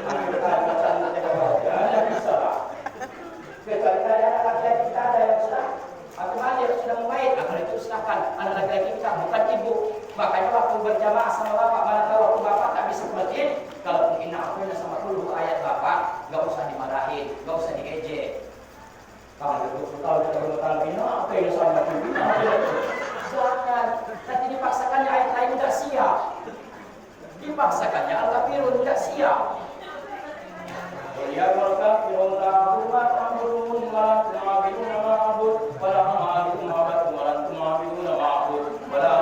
Kita bacaan nanti tidak bisa Pak. Kecuali tadi anak laki-laki kita ada yang sudah otomatis sudah membaik. Kalau itu silakan. Anak laki-laki kita bukan ibu. Makanya waktu berjamaah sama Bapak, mana tahu waktu Bapak tak bisa ke masjid, kalau mungkin akunya sama dulu ayat Bapak, nggak usah dimarahin, nggak usah diejek. Kalau tahu kita bertanya ini apa yang sama itu? Silakan. Nanti dipaksakannya ayat lain tidak siap. Dipaksakannya al-kafirun tidak siap. Ya al-kafirun ta'budu wa ta'budun wa ta'budun ma'bud wa la ma'budun ma'bud wa la ta'budun ma'bud wa la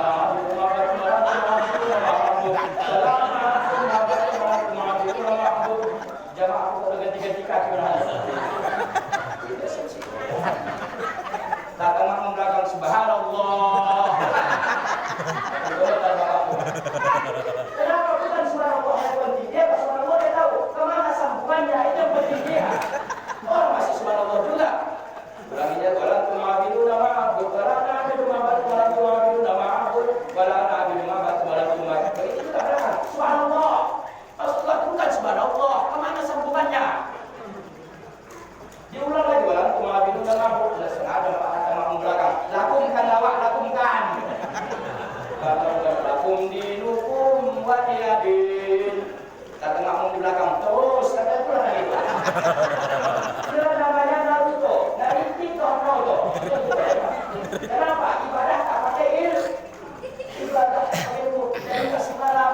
jamaah aku ganti-ganti kaki berhari. Datang makmum belakang subhanallah. Kenapa bukan subhanallah yang penting? Dia pas subhanallah dia tahu kemana sambungannya, itu yang penting dia. Orang masih subhanallah juga. Ulanginya wala tumabidu nama abud wala na'budu ma'bud wala tumabidu nama abud wala na'budu ma'bud wala tumabidu. Itu juga benar. Subhanallah. Rasulullah bukan subhanallah. Kemana sambungannya? Itu namanya Naruto, Naruto Naruto. Kenapa? Ibadah tak pakai ilmu. Ibadah tak pakai ilmu. Jadi kasih malam.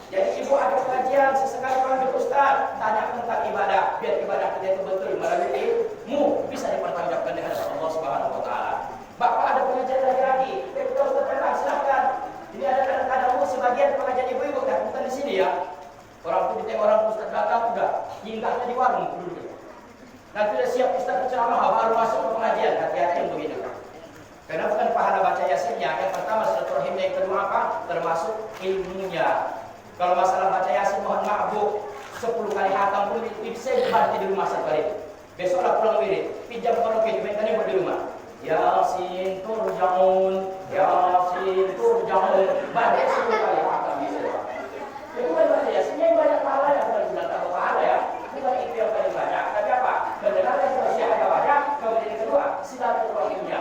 Jadi ibu ada kajian sesekali panggil ustaz, tanya tentang ibadah, biar ibadah kita itu betul melalui ilmu bisa dipertanggungjawabkan dengan Allah Subhanahu Wa Taala. Bapak ada pengajian lagi, kita ustaz tenang silakan. Ini ada kadang-kadang sebagian pengajian ibu-ibu kan, bukan di sini ya. Orang itu ditengok orang ustaz datang udah hinggahnya di warung dulu. Nanti udah siap ustaz berceramah baru masuk ke pengajian, hati-hati yang begitu. Karena bukan pahala baca yasinnya, yang pertama silaturahimnya, yang kedua apa? Termasuk ilmunya. Kalau masalah baca yasin mohon maaf Bu, 10 kali hatam pun bisa dibantu di rumah sekali. Besoklah pulang wirid, pinjam kalau kita minta di rumah. Yasin turjaun, Yasin turjaun, baca 10 kali hatam bisa. Itu bukan baca yasinnya yang banyak pahala ya, bukan bilang tak pahala ya. Bukan itu yang paling banyak, tapi apa? Mendengarkan selesai ada banyak, kemudian yang kedua silaturahimnya.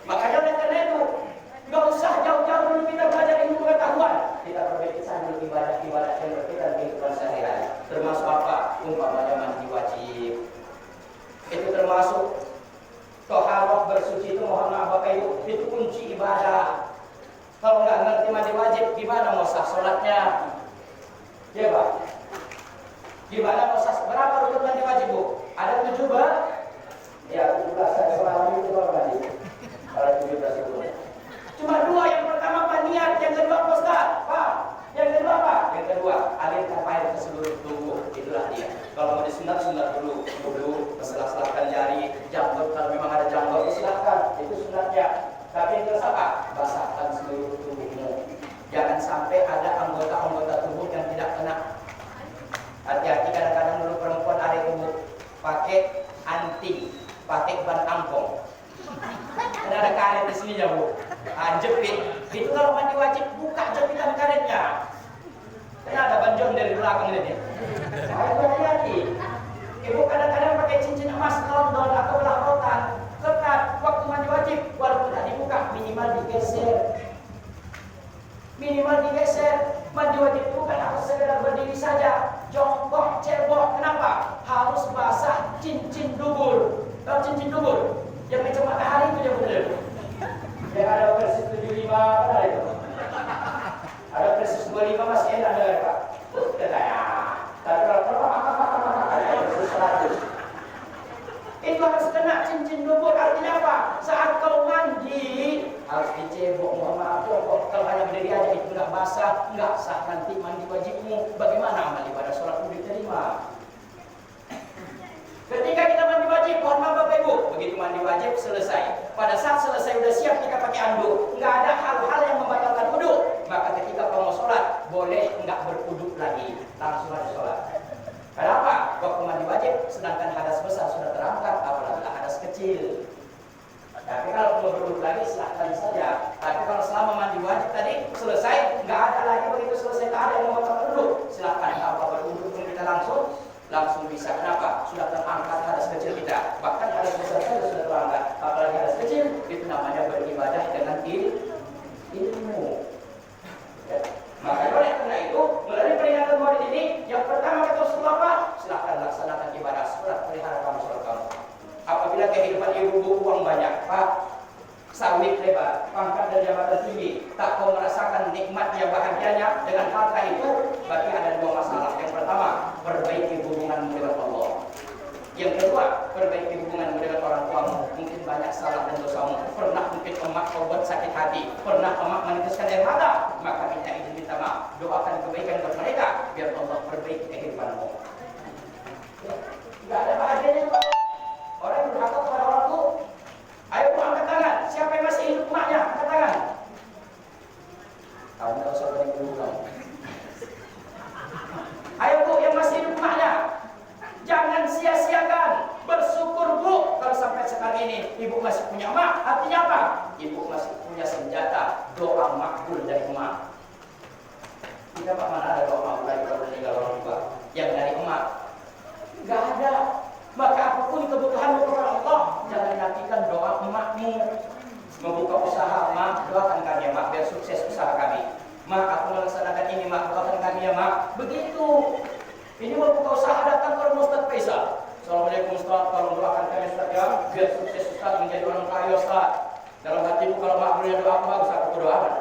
Makanya oleh karena itu, nggak usah jauh-jauh dulu kita belajar ilmu pengetahuan. Kita perbaiki saja ibadah-ibadah yang berkaitan kehidupan sehari-hari. Termasuk apa? Umpamanya mandi wajib. Itu termasuk toharoh bersuci itu, mohon maaf Bapak Ibu, itu kunci ibadah. Kalau nggak ngerti mandi wajib, gimana mau sah sholatnya? Ya Pak? Gimana mau sah? Berapa rukun mandi wajib Bu? Ada 7 Pak? Ya 17 saya sholat itu berapa mandi? Kalau 17 itu. Cuma 2, yang pertama paniat, yang kedua Ustaz, Pak. Yang kedua apa? Yang kedua, alirkan air ke seluruh tubuh. Itulah dia. Kalau mau disunat dulu, wudhu, selah-selahkan jari, janggut kalau memang ada janggut silahkan, itu sunatnya. Tapi yang kedua apa? Basahkan seluruh tubuhmu. Jangan sampai ada anggota-anggota tubuh yang tidak kena. Hati-hati, kadang-kadang dulu perempuan ada tubuh pakai anting, pakai ban angkong. Karena ada karet di sini ya Bu. Jepit. Itu kalau mandi wajib buka jepitan karetnya. Karena ada banjong dari belakang ini. Hati-hati. Ibu kadang-kadang pakai cincin emas London atau belah rotan. Ketat waktu mandi wajib walaupun tak dibuka minimal digeser. Minimal digeser. Mandi wajib bukan harus sekedar berdiri saja, jongkok, cebok. Kenapa? Harus basah cincin dubur. Tahu cincin dubur? Yang macam matahari itu dia benar. Yang ada persis 75 ada itu. Ada persis 25 masih enak dengar Pak. Katanya. Tapi kalau ada persis 100. Itu harus kena cincin dubur. Artinya apa? Saat kau mandi harus dicebok. Mohon maaf kalau hanya berdiri aja itu enggak basah, enggak sah nanti mandi wajibmu. Bagaimana amal ibadah sholatmu diterima? Ketika kita mandi wajib, mohon maaf Bapak Ibu, begitu mandi wajib selesai. Pada saat selesai udah siap kita pakai anduk, nggak ada hal-hal yang membatalkan wudhu. Maka ketika kamu mau sholat, boleh nggak berwudhu lagi, langsung aja sholat. Kenapa? Waktu mandi wajib, sedangkan hadas besar sudah terangkat, apalagi hadas kecil. Tapi kalau mau berwudhu lagi, silahkan saja. Tapi kalau selama mandi wajib tadi selesai, nggak ada lagi begitu selesai, nggak ada yang membatalkan wudhu. Silahkan kalau berwudhu pun kita langsung bisa. Kenapa? Sudah terangkat hadas kecil kita. Bahkan hadas besar saja sudah terangkat. Apalagi hadas kecil, itu namanya beribadah dengan ilmu. Ya. Maka oleh karena itu, melalui peringatan Maulid ini, yang pertama kita harus apa? Silahkan laksanakan ibadah sholat, pelihara kamu sholat kamu. Apabila kehidupan ibu uang banyak, Pak, sawit lebar, pangkat dan jabatan tinggi, tak kau merasakan nikmatnya, bahagianya dengan harta itu, berarti ada 2 masalah. Yang pertama, perbaiki hubunganmu dengan Allah. Yang kedua, perbaiki hubunganmu dengan orang tuamu. Mungkin banyak salah dan dosamu. Pernah mungkin emak kau buat sakit hati, pernah emak meneteskan air mata, maka minta izin, minta maaf, doakan kebaikan buat mereka, biar Allah perbaiki kehidupanmu. Tidak ada bahagianya Pak. Orang yang berhak kepada orang tua. Ayo Bu, angkat tangan. Siapa yang masih hidup emaknya? Angkat tangan. Kamu tak usah beri dulu kamu. Ayo Bu, yang masih hidup emaknya. Jangan sia-siakan. Bersyukur Bu. Kalau sampai sekarang ini Ibu masih punya emak. Artinya apa? Ibu masih punya senjata. Doa makbul dari emak. Tidak Pak, mana ada doa makbul lagi kalau meninggal orang tua. Yang dari emak. Enggak ada. Maka apapun kebutuhanmu kepada Allah, jangan nantikan doa emakmu. Membuka usaha, Mak, doakan kami ya Mak, biar sukses usaha kami. Mak, aku melaksanakan ini Mak, doakan kami ya Mak. Begitu. Ini mau buka usaha, datang ke rumah Ustaz Faisal. Assalamualaikum Ustaz, tolong doakan kami Ustaz ya, biar sukses Ustaz menjadi orang kaya Ustaz. Dalam hatimu kalau makbulnya doa apa, Ustaz aku doakan.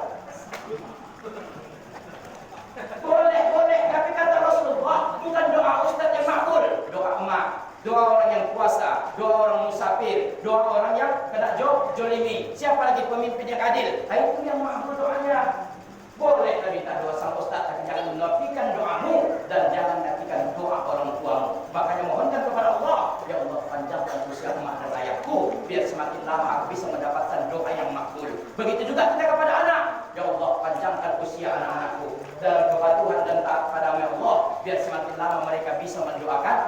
Boleh, tapi kata Rasulullah, bukan doa Ustaz yang makbul, doa emak, doa orang yang puasa, doa orang musafir, doa orang yang kena jolimi. Siapa lagi pemimpin yang adil? Itu yang makbul doanya. Boleh minta doa sang Ustaz, tapi jangan menafikan doamu dan jangan nafikan doa orang tuamu. Makanya mohonkan kepada Allah, ya Allah panjangkan usia emak dan ayahku, biar semakin lama aku bisa mendapatkan doa yang makbul. Begitu juga kita kepada anak, ya Allah panjangkan usia anak-anakku dalam kepatuhan dan taat padamu ya Allah, biar semakin lama mereka bisa mendoakan.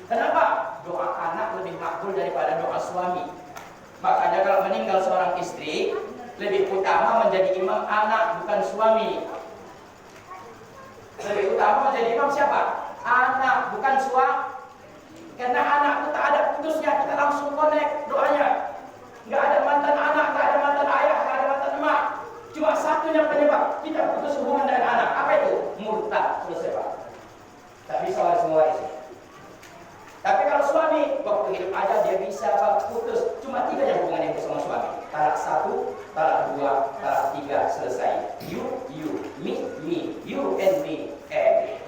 Kenapa? Doa anak lebih makbul daripada doa suami. Makanya kalau meninggal seorang istri, lebih utama menjadi imam anak, bukan suami. Lebih utama menjadi imam siapa? Anak, bukan suami. Karena anak itu tak ada putusnya, kita langsung connect doanya. Nggak ada mantan anak, nggak ada mantan ayah, nggak ada mantan emak. Cuma satu yang penyebab kita putus hubungan dengan anak. Apa itu? Murtad. Selesai Pak. Tak bisa waris mewaris. Tapi kalau suami, waktu hidup aja dia bisa putus. Cuma 3 yang hubungannya itu sama suami. Talak 1, talak 2, talak 3, selesai. You, me, you and me, and.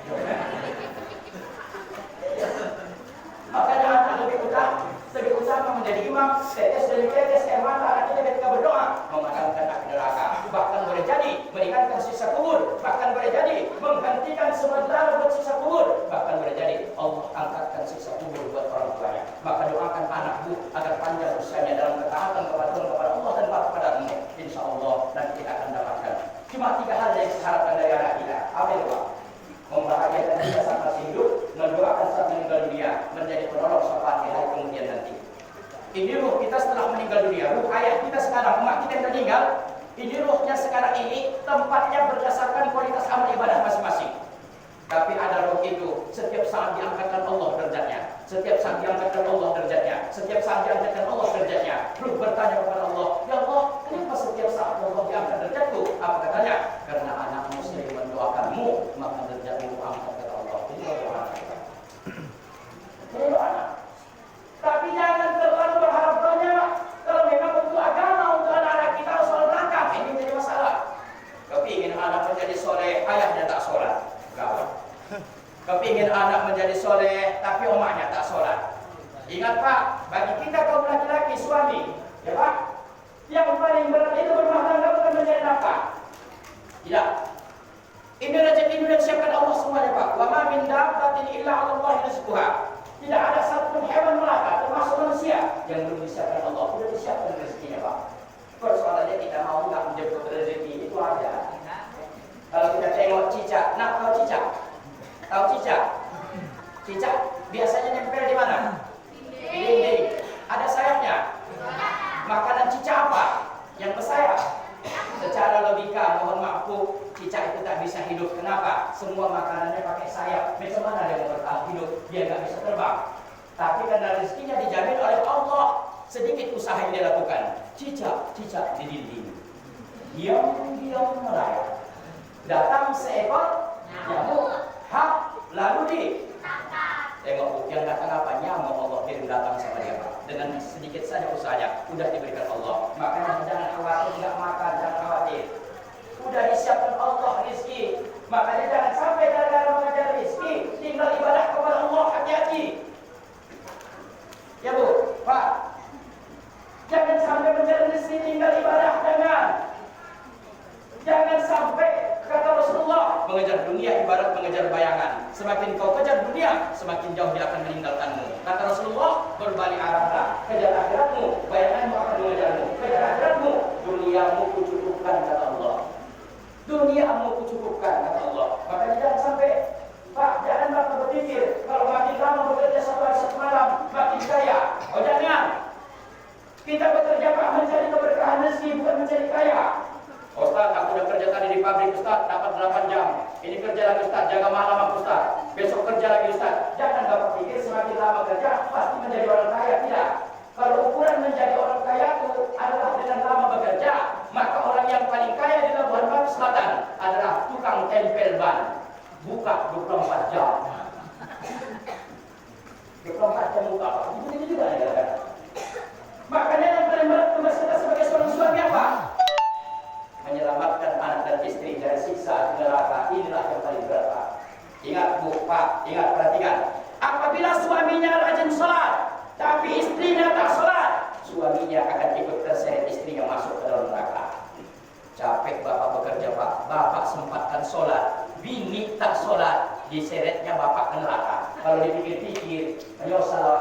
Makanya anak lebih utama menjadi imam, tetes demi tetes air mata anak kita ketika berdoa, memadamkan api neraka. Bahkan boleh jadi meringankan siksa kubur, bahkan boleh jadi menghentikan sementara buat siksa kubur, bahkan boleh jadi Allah angkatkan siksa kubur buat orang tuanya. Maka doakan anakmu agar panjang usianya dalam ketaatan kepada Allah dan kepadamu. Insya Allah nanti kita akan dapatkan. Cuma 3 hal yang diharapkan dari anak kita. Apa itu Pak? Membahagiakan dia saat masih hidup, mendoakan saat meninggal dunia, menjadi penolong syafaat di hari kemudian nanti. Ini ruh kita setelah meninggal dunia, ruh ayah kita sekarang, emak kita yang meninggal. Ini ruhnya sekarang ini tempatnya berdasarkan kualitas amal ibadah masing-masing. Tapi ada roh itu setiap saat diangkatkan Allah derajatnya, setiap saat diangkatkan Allah derajatnya, setiap saat diangkatkan Allah derajatnya. Ruh bertanya kepada Allah, ya Allah, kenapa setiap saat Allah diangkat derajatku? Apa katanya? Karena anak muslim mendoakanmu, maka derajatmu angkat kata Allah. Ini doa anak kita. Ini doa anak. Tapi jangan terlalu berharap banyak. Kalau memang untuk agama, untuk anak-anak kita harus selalu belakang. Ini menjadi masalah. Kepingin anak menjadi soleh, ayahnya tak sholat. Gawat. Kepingin anak menjadi soleh, tapi omaknya tak sholat. Ingat Pak, bagi kita kaum laki-laki suami, ya Pak, yang paling berat itu berumah tangga bukan mencari nafkah. Tidak. Ini rezeki sudah disiapkan Allah semuanya Pak. Wa ma min dabbatin illa 'ala Allah rizquha. Tidak ada satu hewan melata termasuk manusia yang belum disiapkan Allah. Sudah disiapkan rezekinya Pak. Persoalannya kita mau nggak menjemput rezeki itu aja. Kalau kita tengok cicak, nak tahu cicak? Tahu cicak? Cicak biasanya nempel di mana? Di dinding. Ada sayapnya. Makanan cicak apa? Yang bersayap. Secara logika, mohon maaf Bu, cicak itu tak bisa hidup. Kenapa? Semua makanannya pakai sayap. Macam mana dia mau bertahan hidup? Dia nggak bisa terbang. Tapi karena rezekinya dijamin oleh Allah, sedikit usaha yang dia lakukan. Cicak di dinding. Diam merayap. Datang seekor nyamuk, lalu tengok yang datang apa? Nyamuk. Allah kirim datang sama dia Pak. Dengan sedikit saja usahanya, udah diberikan Allah. Makanya jangan khawatir nggak makan, jangan khawatir. Udah disiapkan Allah rezeki. Makanya jangan sampai gara-gara mengejar rezeki tinggal ibadah kepada Allah, hati-hati. Ya Bu, Pak. Jangan sampai mencari rezeki tinggal ibadah, jangan sampai. Kata Rasulullah, mengejar dunia ibarat mengejar bayangan. Semakin kau kejar dunia, semakin jauh dia akan meninggalkanmu. Kata Rasulullah, berbalik arahlah. Kejar akhiratmu, bayanganmu akan mengejarmu. Kejar akhiratmu, duniamu kucukupkan, kata Allah. Duniamu kucukupkan, kata Allah. Makanya jangan sampai, Pak, jangan Bapak berpikir, kalau makin lama bekerja 1 hari 1 malam, makin kaya. Oh jangan. Kita bekerja Pak mencari keberkahan rezeki, bukan mencari kaya. Ustaz, aku udah kerja tadi di pabrik Ustaz, dapat 8 jam. Ini kerja lagi Ustaz, jaga malam Ustaz. Besok kerja lagi Ustaz. Jangan Bapak pikir semakin lama kerja pasti menjadi orang kaya. Tidak. Kalau ukuran menjadi orang kaya itu adalah dengan lama bekerja, maka orang yang paling kaya di Labuan Batu Selatan adalah tukang tempel ban. Buka 24 jam. 24 jam muka apa? Itu juga ya. Makanya yang paling berat tugas kita sebagai seorang suami apa? Menyelamatkan anak dan istri dari siksa neraka. Inilah yang paling berat, Pak. Ingat Bu, Pak, ingat, perhatikan. Apabila suaminya rajin sholat, tapi istrinya tak sholat, suaminya akan ikut terseret istrinya masuk ke dalam neraka. Capek bapak bekerja, Pak. Bapak sempatkan sholat, bini tak sholat, diseretnya bapak ke neraka. Kalau dipikir-pikir, menyosal